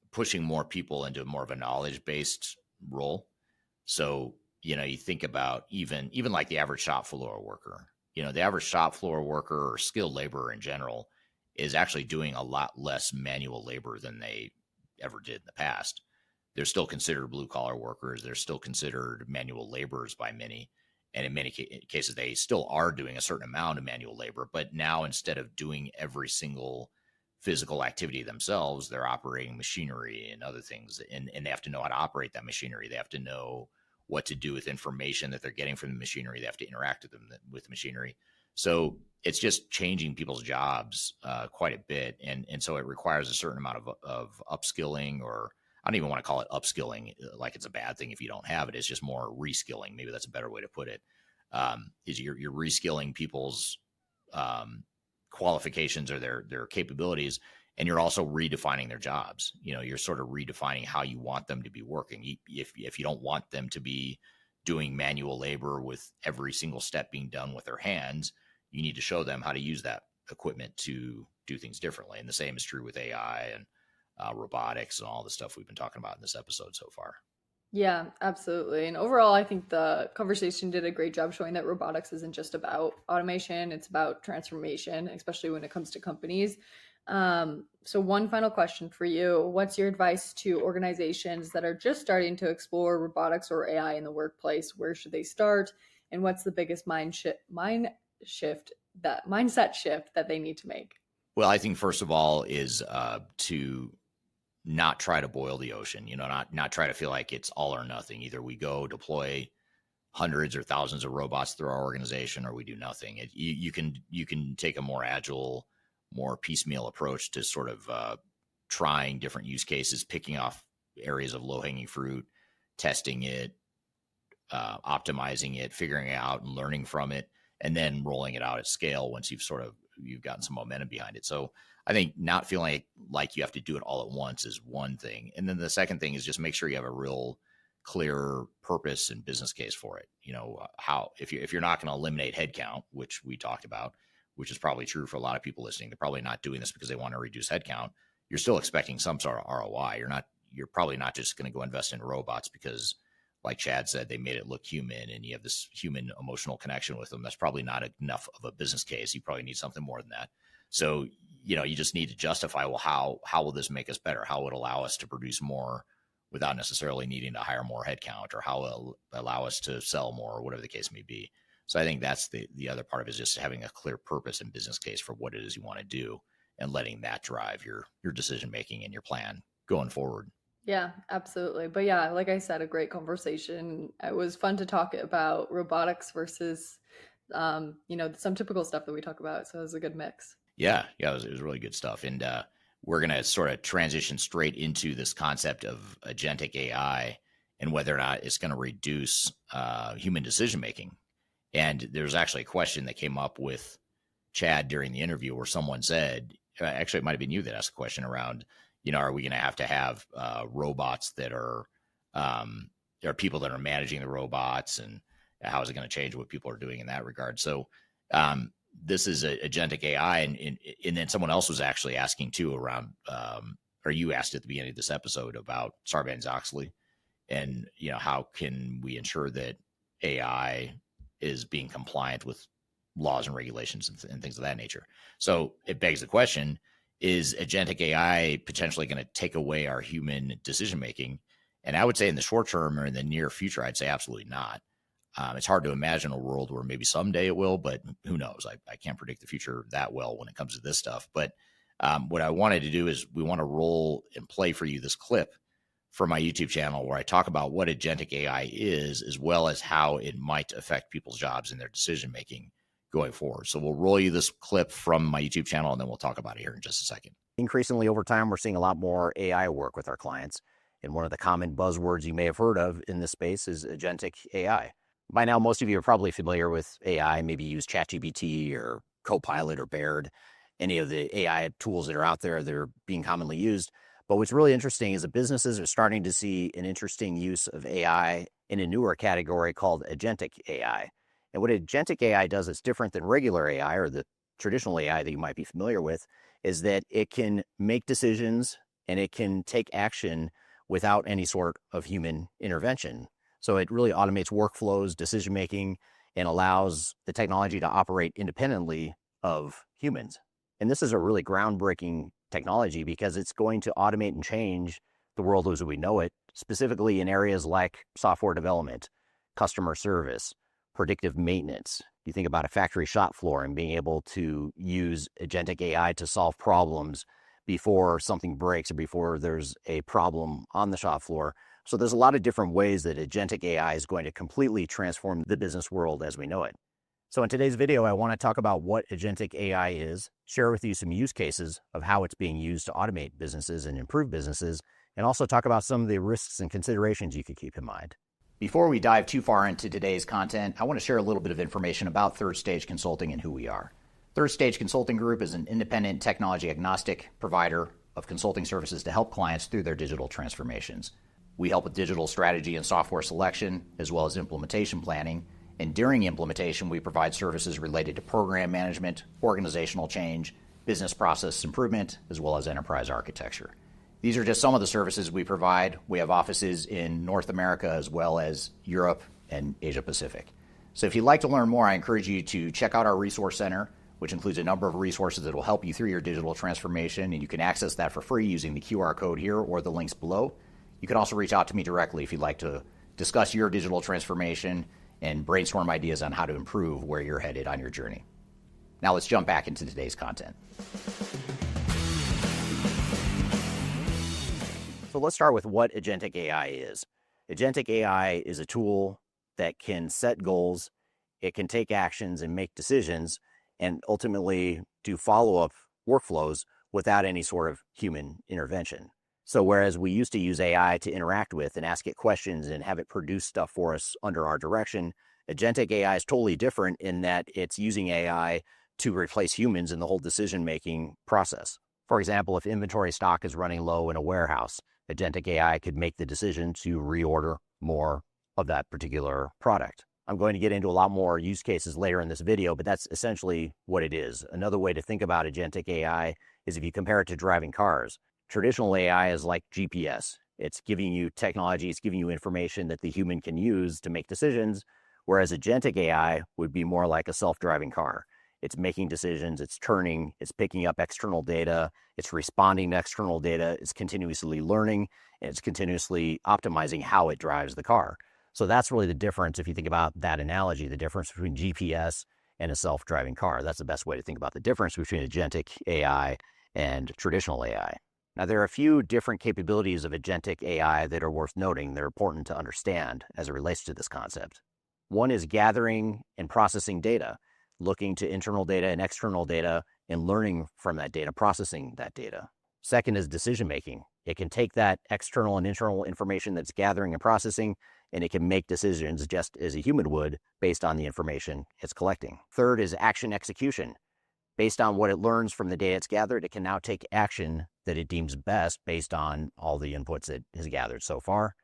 pushing more people into more of a knowledge-based role. So, you think about even like the average shop floor worker, the average shop floor worker or skilled laborer in general is actually doing a lot less manual labor than they ever did in the past. They're still considered blue collar workers. They're still considered manual laborers by many. And in many cases, they still are doing a certain amount of manual labor. But now instead of doing every single physical activity themselves, they're operating machinery and other things. And they have to know how to operate that machinery. They have to know what to do with information that they're getting from the machinery. They have to interact with the machinery. So it's just changing people's jobs quite a bit. And so it requires a certain amount of upskilling, or I don't even want to call it upskilling like it's a bad thing if you don't have it. It's just more reskilling. Maybe that's a better way to put it. Is you're reskilling people's qualifications or their capabilities, and you're also redefining their jobs. You're sort of redefining how you want them to be working. If you don't want them to be doing manual labor with every single step being done with their hands, you need to show them how to use that equipment to do things differently. And the same is true with AI and robotics and all the stuff we've been talking about in this episode so far. Yeah, absolutely. And overall, I think the conversation did a great job showing that robotics isn't just about automation, it's about transformation, especially when it comes to companies. So one final question for you. What's your advice to organizations that are just starting to explore robotics or AI in the workplace? Where should they start? And what's the biggest mindset shift that they need to make? Well, I think first of all is to not try to boil the ocean, not try to feel like it's all or nothing. Either we go deploy hundreds or thousands of robots through our organization, or we do nothing. You can take a more agile, more piecemeal approach to sort of trying different use cases, picking off areas of low-hanging fruit, testing it, optimizing it, figuring it out and learning from it, and then rolling it out at scale once you've gotten some momentum behind it. So I think not feeling like you have to do it all at once is one thing. And then the second thing is just make sure you have a real clear purpose and business case for it. How, if you're not going to eliminate headcount, which we talked about, which is probably true for a lot of people listening, they're probably not doing this because they want to reduce headcount. You're still expecting some sort of ROI. You're probably not just going to go invest in robots because, like Chad said, they made it look human and you have this human emotional connection with them. That's probably not enough of a business case. You probably need something more than that. So, you just need to justify, well, how will this make us better? How would it allow us to produce more without necessarily needing to hire more headcount, or how will it allow us to sell more, or whatever the case may be. So I think that's the other part of it, is just having a clear purpose and business case for what it is you want to do and letting that drive your decision-making and your plan going forward. Yeah, absolutely. But yeah, like I said, a great conversation. It was fun to talk about robotics versus some typical stuff that we talk about. So it was a good mix. Yeah, it was really good stuff. And we're going to sort of transition straight into this concept of agentic AI and whether or not it's going to reduce human decision making. And there's actually a question that came up with Chad during the interview where someone said, actually, it might have been you that asked a question around, are we going to have robots that are people that are managing the robots, and how is it going to change what people are doing in that regard? So this is agentic AI. And then someone else was actually asking too around, or you asked at the beginning of this episode about Sarbanes-Oxley and, how can we ensure that AI is being compliant with laws and regulations and things of that nature. So it begs the question, is agentic AI potentially going to take away our human decision-making? And I would say in the short term or in the near future, I'd say absolutely not. It's hard to imagine a world where maybe someday it will, but who knows? I can't predict the future that well when it comes to this stuff. But what I wanted to do is we want to roll and play for you this clip from my YouTube channel where I talk about what agentic AI is, as well as how it might affect people's jobs and their decision-making going forward. So we'll roll you this clip from my YouTube channel, and then we'll talk about it here in just a second. Increasingly over time, we're seeing a lot more AI work with our clients. And one of the common buzzwords you may have heard of in this space is agentic AI. By now, most of you are probably familiar with AI, maybe use ChatGPT or Copilot or Baird, any of the AI tools that are out there that are being commonly used. But what's really interesting is that businesses are starting to see an interesting use of AI in a newer category called agentic AI. And what agentic AI does that's different than regular AI or the traditional AI that you might be familiar with is that it can make decisions and it can take action without any sort of human intervention. So it really automates workflows, decision-making, and allows the technology to operate independently of humans. And this is a really groundbreaking technology because it's going to automate and change the world as we know it, specifically in areas like software development, customer service, predictive maintenance. You think about a factory shop floor and being able to use agentic AI to solve problems before something breaks or before there's a problem on the shop floor. So there's a lot of different ways that agentic AI is going to completely transform the business world as we know it. So in today's video, I want to talk about what agentic AI is, share with you some use cases of how it's being used to automate businesses and improve businesses, and also talk about some of the risks and considerations you could keep in mind. Before we dive too far into today's content, I want to share a little bit of information about Third Stage Consulting and who we are. Third Stage Consulting Group is an independent technology agnostic provider of consulting services to help clients through their digital transformations. We help with digital strategy and software selection, as well as implementation planning. And during implementation, we provide services related to program management, organizational change, business process improvement, as well as enterprise architecture. These are just some of the services we provide. We have offices in North America as well as Europe and Asia Pacific. So if you'd like to learn more, I encourage you to check out our resource center, which includes a number of resources that will help you through your digital transformation. And you can access that for free using the QR code here or the links below. You can also reach out to me directly if you'd like to discuss your digital transformation and brainstorm ideas on how to improve where you're headed on your journey. Now let's jump back into today's content. So let's start with what agentic AI is. Agentic AI is a tool that can set goals, it can take actions and make decisions, and ultimately do follow-up workflows without any sort of human intervention. So whereas we used to use AI to interact with and ask it questions and have it produce stuff for us under our direction, agentic AI is totally different in that it's using AI to replace humans in the whole decision-making process. For example, if inventory stock is running low in a warehouse, agentic AI could make the decision to reorder more of that particular product. I'm going to get into a lot more use cases later in this video, but that's essentially what it is. Another way to think about agentic AI is if you compare it to driving cars. Traditional AI is like GPS. It's giving you technology, it's giving you information that the human can use to make decisions, whereas agentic AI would be more like a self-driving car. It's making decisions, it's turning, it's picking up external data, it's responding to external data, it's continuously learning, and it's continuously optimizing how it drives the car. So that's really the difference if you think about that analogy, the difference between GPS and a self-driving car. That's the best way to think about the difference between agentic AI and traditional AI. Now, there are a few different capabilities of agentic AI that are worth noting. They're important to understand as it relates to this concept. One is gathering and processing data, looking to internal data and external data and learning from that data, processing that data. Second is decision making. It can take that external and internal information that's gathering and processing, and it can make decisions just as a human would based on the information it's collecting. Third is action execution. Based on what it learns from the data it's gathered, it can now take action that it deems best based on all the inputs it has gathered so far.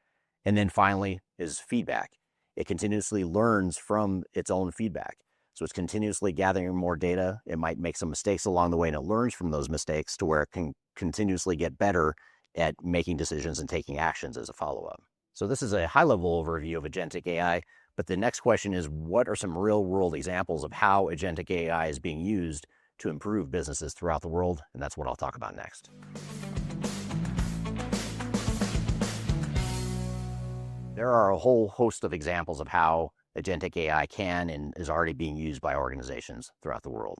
And then finally is feedback. It continuously learns from its own feedback. So it's continuously gathering more data. It might make some mistakes along the way, and it learns from those mistakes to where it can continuously get better at making decisions and taking actions as a follow-up. So this is a high-level overview of Agentic AI, but the next question is, what are some real-world examples of how Agentic AI is being used to improve businesses throughout the world? And that's what I'll talk about next. There are a whole host of examples of how Agentic AI can and is already being used by organizations throughout the world.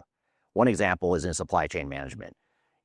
One example is in supply chain management.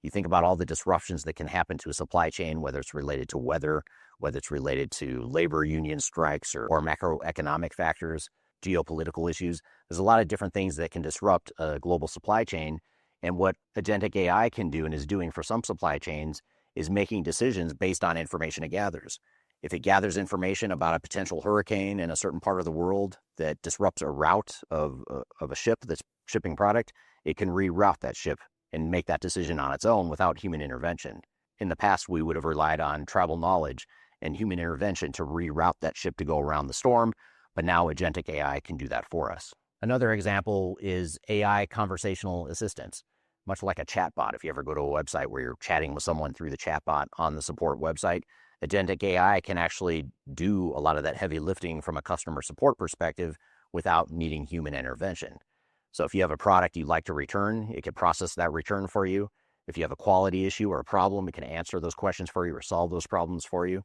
You think about all the disruptions that can happen to a supply chain, whether it's related to weather, whether it's related to labor union strikes or macroeconomic factors, geopolitical issues. There's a lot of different things that can disrupt a global supply chain. And what Agentic AI can do and is doing for some supply chains is making decisions based on information it gathers. If it gathers information about a potential hurricane in a certain part of the world that disrupts a route of a ship that's shipping product, it can reroute that ship and make that decision on its own without human intervention. In the past, we would have relied on tribal knowledge and human intervention to reroute that ship to go around the storm, but now Agentic AI can do that for us. Another example is AI conversational assistance, much like a chatbot. If you ever go to a website where you're chatting with someone through the chatbot on the support website, Agentic AI can actually do a lot of that heavy lifting from a customer support perspective without needing human intervention. So if you have a product you'd like to return, it can process that return for you. If you have a quality issue or a problem, it can answer those questions for you or solve those problems for you.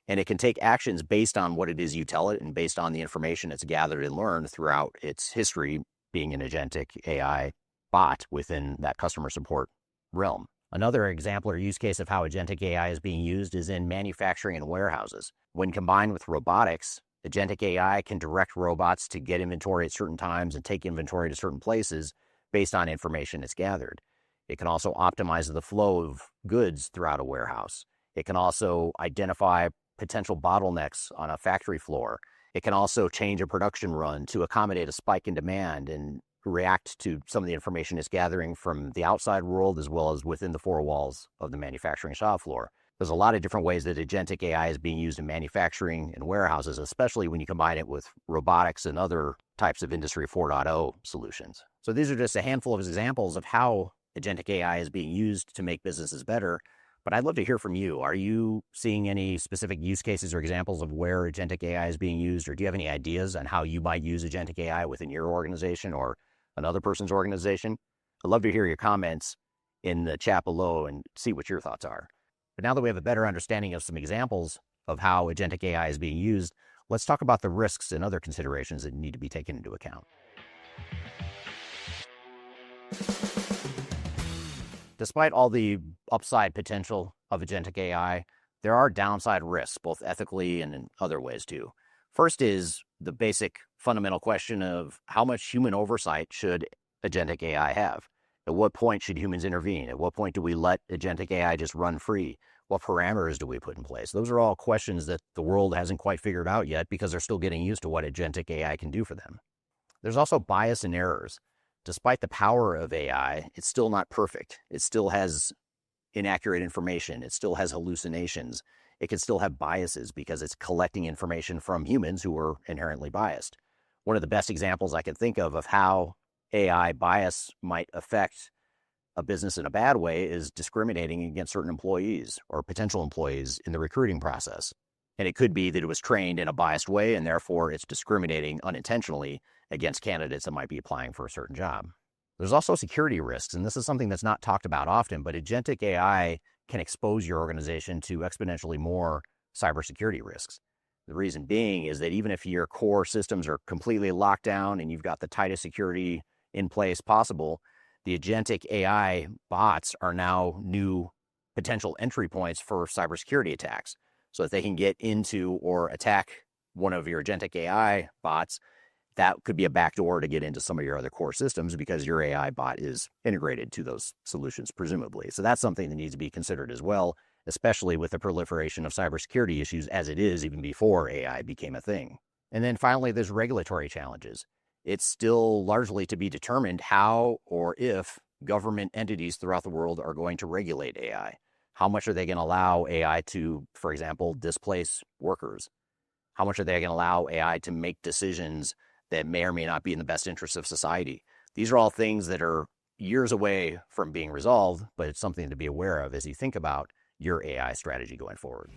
And it can take actions based on what it is you tell it and based on the information it's gathered and learned throughout its history being an Agentic AI bot within that customer support realm. Another example or use case of how Agentic AI is being used is in manufacturing and warehouses. When combined with robotics, Agentic AI can direct robots to get inventory at certain times and take inventory to certain places based on information it's gathered. It can also optimize the flow of goods throughout a warehouse. It can also identify potential bottlenecks on a factory floor. It can also change a production run to accommodate a spike in demand and react to some of the information it's gathering from the outside world as well as within the four walls of the manufacturing shop floor. There's a lot of different ways that Agentic AI is being used in manufacturing and warehouses, especially when you combine it with robotics and other types of Industry 4.0 solutions. So these are just a handful of examples of how Agentic AI is being used to make businesses better. But I'd love to hear from you. Are you seeing any specific use cases or examples of where Agentic AI is being used, or do you have any ideas on how you might use Agentic AI within your organization or another person's organization? I'd love to hear your comments in the chat below and see what your thoughts are. But now that we have a better understanding of some examples of how Agentic AI is being used, let's talk about the risks and other considerations that need to be taken into account. Despite all the upside potential of Agentic AI, there are downside risks, both ethically and in other ways too. First is the basic fundamental question of how much human oversight should Agentic AI have? At what point should humans intervene? At what point do we let Agentic AI just run free? What parameters do we put in place? Those are all questions that the world hasn't quite figured out yet because they're still getting used to what Agentic AI can do for them. There's also bias and errors. Despite the power of AI, it's still not perfect. It still has inaccurate information. It still has hallucinations. It can still have biases because it's collecting information from humans who are inherently biased. One of the best examples I can think of how AI bias might affect a business in a bad way is discriminating against certain employees or potential employees in the recruiting process. And it could be that it was trained in a biased way, and therefore it's discriminating unintentionally against candidates that might be applying for a certain job. There's also security risks, and this is something that's not talked about often, but Agentic AI can expose your organization to exponentially more cybersecurity risks. The reason being is that even if your core systems are completely locked down and you've got the tightest security in place possible, the Agentic AI bots are now new potential entry points for cybersecurity attacks, so that they can get into or attack one of your Agentic AI bots. that could be a backdoor to get into some of your other core systems because your AI bot is integrated to those solutions, presumably. So that's something that needs to be considered as well, especially with the proliferation of cybersecurity issues as it is even before AI became a thing. And then finally, there's regulatory challenges. It's still largely to be determined how or if government entities throughout the world are going to regulate AI. How much are they going to allow AI to, for example, displace workers? How much are they going to allow AI to make decisions that may or may not be in the best interest of society? These are all things that are years away from being resolved, but it's something to be aware of as you think about your AI strategy going forward.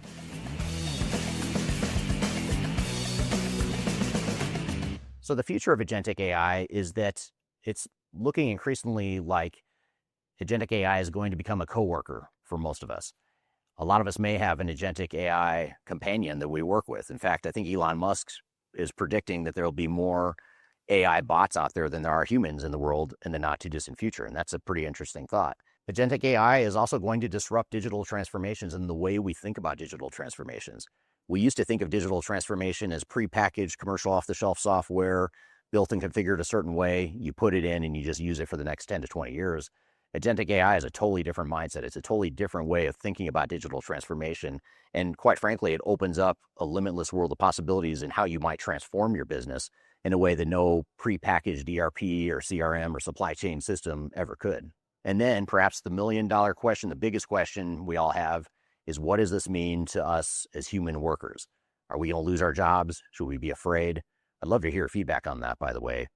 So the future of agentic AI is that it's looking increasingly like agentic AI is going to become a coworker for most of us. A lot of us may have an agentic AI companion that we work with. In fact, I think Elon Musk is predicting that there will be more AI bots out there than there are humans in the world in the not too distant future. And that's a pretty interesting thought. Agentic AI is also going to disrupt digital transformations and the way we think about digital transformations. We used to think of digital transformation as prepackaged commercial off-the-shelf software built and configured a certain way. You put it in and you just use it for the next 10 to 20 years. Agentic AI is a totally different mindset. It's a totally different way of thinking about digital transformation. And quite frankly, it opens up a limitless world of possibilities in how you might transform your business in a way that no prepackaged ERP or CRM or supply chain system ever could. And then perhaps the million-dollar question, the biggest question we all have is, what does this mean to us as human workers? Are we going to lose our jobs? Should we be afraid? I'd love to hear feedback on that, by the way.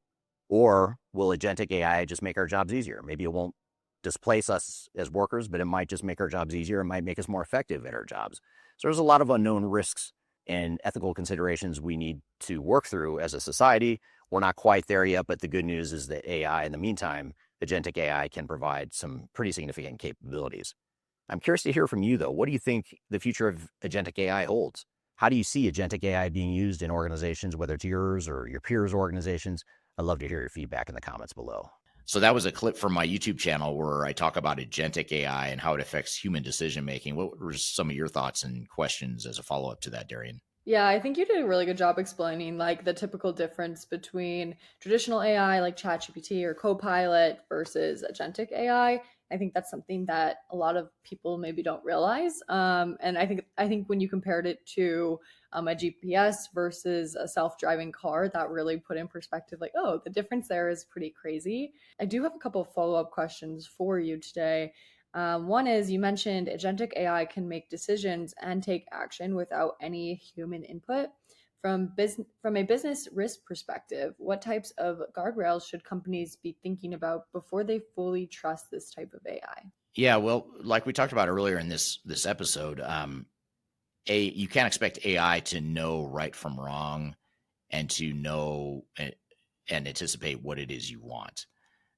Or will agentic AI just make our jobs easier? Maybe it won't displace us as workers, but it might just make our jobs easier. It might make us more effective at our jobs. So there's a lot of unknown risks and ethical considerations we need to work through as a society. We're not quite there yet, but the good news is that AI, in the meantime, agentic AI can provide some pretty significant capabilities. I'm curious to hear from you, though. What do you think the future of agentic AI holds? How do you see agentic AI being used in organizations, whether it's yours or your peers' organizations? I'd love to hear your feedback in the comments below. So that was a clip from my YouTube channel where I talk about agentic AI and how it affects human decision-making. What were some of your thoughts and questions as a follow-up to that, Darian? Yeah, I think you did a really good job explaining like the typical difference between traditional AI like ChatGPT or Copilot versus agentic AI. I think that's something that a lot of people maybe don't realize. And I think when you compared it to a GPS versus a self-driving car, that really put in perspective like, oh, the difference there is pretty crazy. I do have a couple of follow-up questions for you today. One is, you mentioned agentic AI can make decisions and take action without any human input. From a business risk perspective, what types of guardrails should companies be thinking about before they fully trust this type of AI? Yeah, well, like we talked about earlier in this episode, you can't expect AI to know right from wrong and to know and anticipate what it is you want.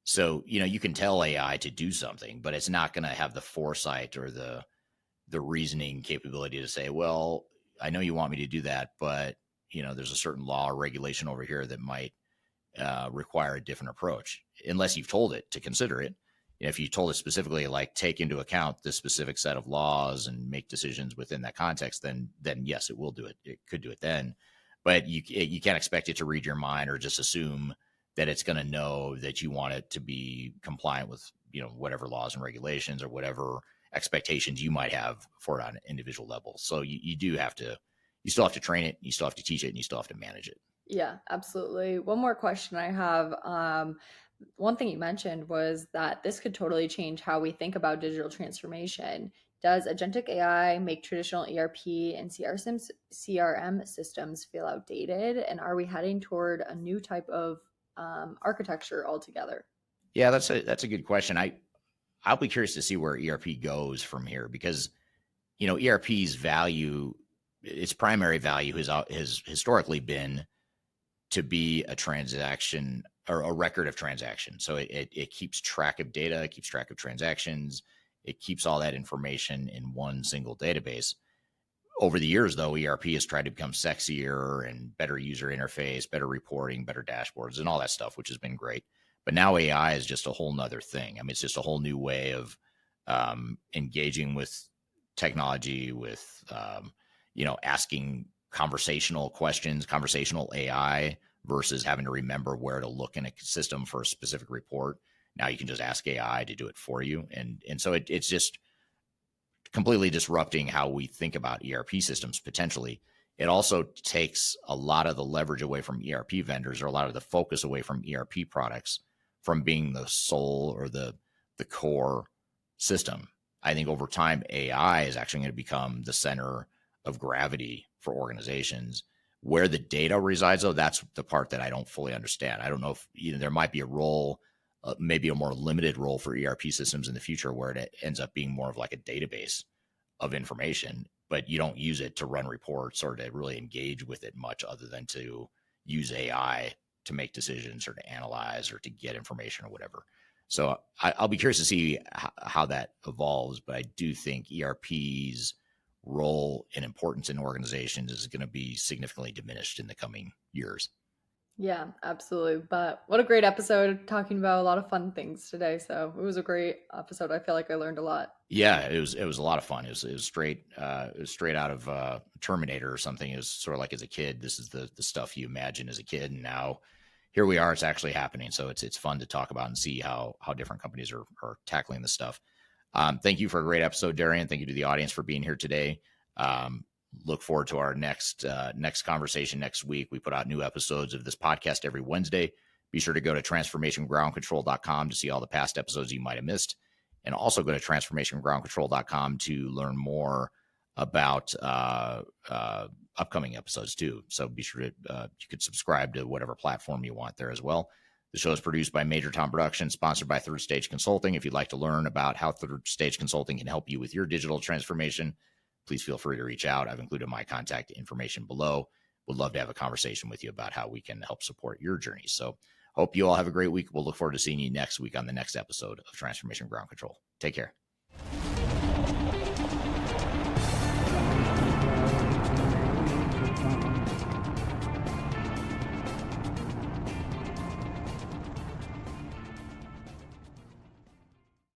So, you can tell AI to do something, but it's not going to have the foresight or the reasoning capability to say, well, I know you want me to do that, but there's a certain law or regulation over here that might require a different approach, unless you've told it to consider it. If you told it specifically, like, take into account this specific set of laws and make decisions within that context, then yes, it will do it. It could do it then, but you can't expect it to read your mind or just assume that it's going to know that you want it to be compliant with, whatever laws and regulations or whatever expectations you might have for it on an individual level. So you still have to train it, you still have to teach it, and you still have to manage it. Yeah, absolutely. One more question I have. One thing you mentioned was that this could totally change how we think about digital transformation. Does agentic AI make traditional ERP and CRM systems feel outdated? And are we heading toward a new type of architecture altogether? Yeah, that's a good question. I'll be curious to see where ERP goes from here, because ERP's value, its primary value has historically been to be a transaction or a record of transactions. So it keeps track of data, it keeps track of transactions, it keeps all that information in one single database. Over the years, though, ERP has tried to become sexier and better user interface, better reporting, better dashboards, and all that stuff, which has been great. But now AI is just a whole nother thing. I mean, it's just a whole new way of engaging with technology, with asking conversational questions, conversational AI versus having to remember where to look in a system for a specific report. Now you can just ask AI to do it for you. And so it's just completely disrupting how we think about ERP systems potentially. It also takes a lot of the leverage away from ERP vendors, or a lot of the focus away from ERP products from being the sole or the core system. I think over time, AI is actually going to become the center of gravity for organizations. Where the data resides, though, that's the part that I don't fully understand. I don't know if there might be a role, maybe a more limited role for ERP systems in the future, where it ends up being more of like a database of information, but you don't use it to run reports or to really engage with it much, other than to use AI to make decisions or to analyze or to get information or whatever. So I'll be curious to see how that evolves, but I do think ERP's role and importance in organizations is going to be significantly diminished in the coming years. Yeah, absolutely. But what a great episode, talking about a lot of fun things today. So it was a great episode. I feel like I learned a lot. Yeah, it was a lot of fun. It was straight out of Terminator or something. It was sort of like, as a kid, this is the stuff you imagine as a kid, and now here we are. It's actually happening. So it's fun to talk about and see how different companies are tackling this stuff. Thank you for a great episode, Darian. Thank you to the audience for being here today. Look forward to our next conversation next week. We put out new episodes of this podcast every Wednesday. Be sure to go to transformationgroundcontrol.com to see all the past episodes you might have missed. And also go to transformationgroundcontrol.com to learn more about upcoming episodes too. So be sure to you could subscribe to whatever platform you want there as well. The show is produced by Major Tom Productions, sponsored by Third Stage Consulting. If you'd like to learn about how Third Stage Consulting can help you with your digital transformation, please feel free to reach out. I've included my contact information below. Would love to have a conversation with you about how we can help support your journey. So hope you all have a great week. We'll look forward to seeing you next week on the next episode of Transformation Ground Control. Take care.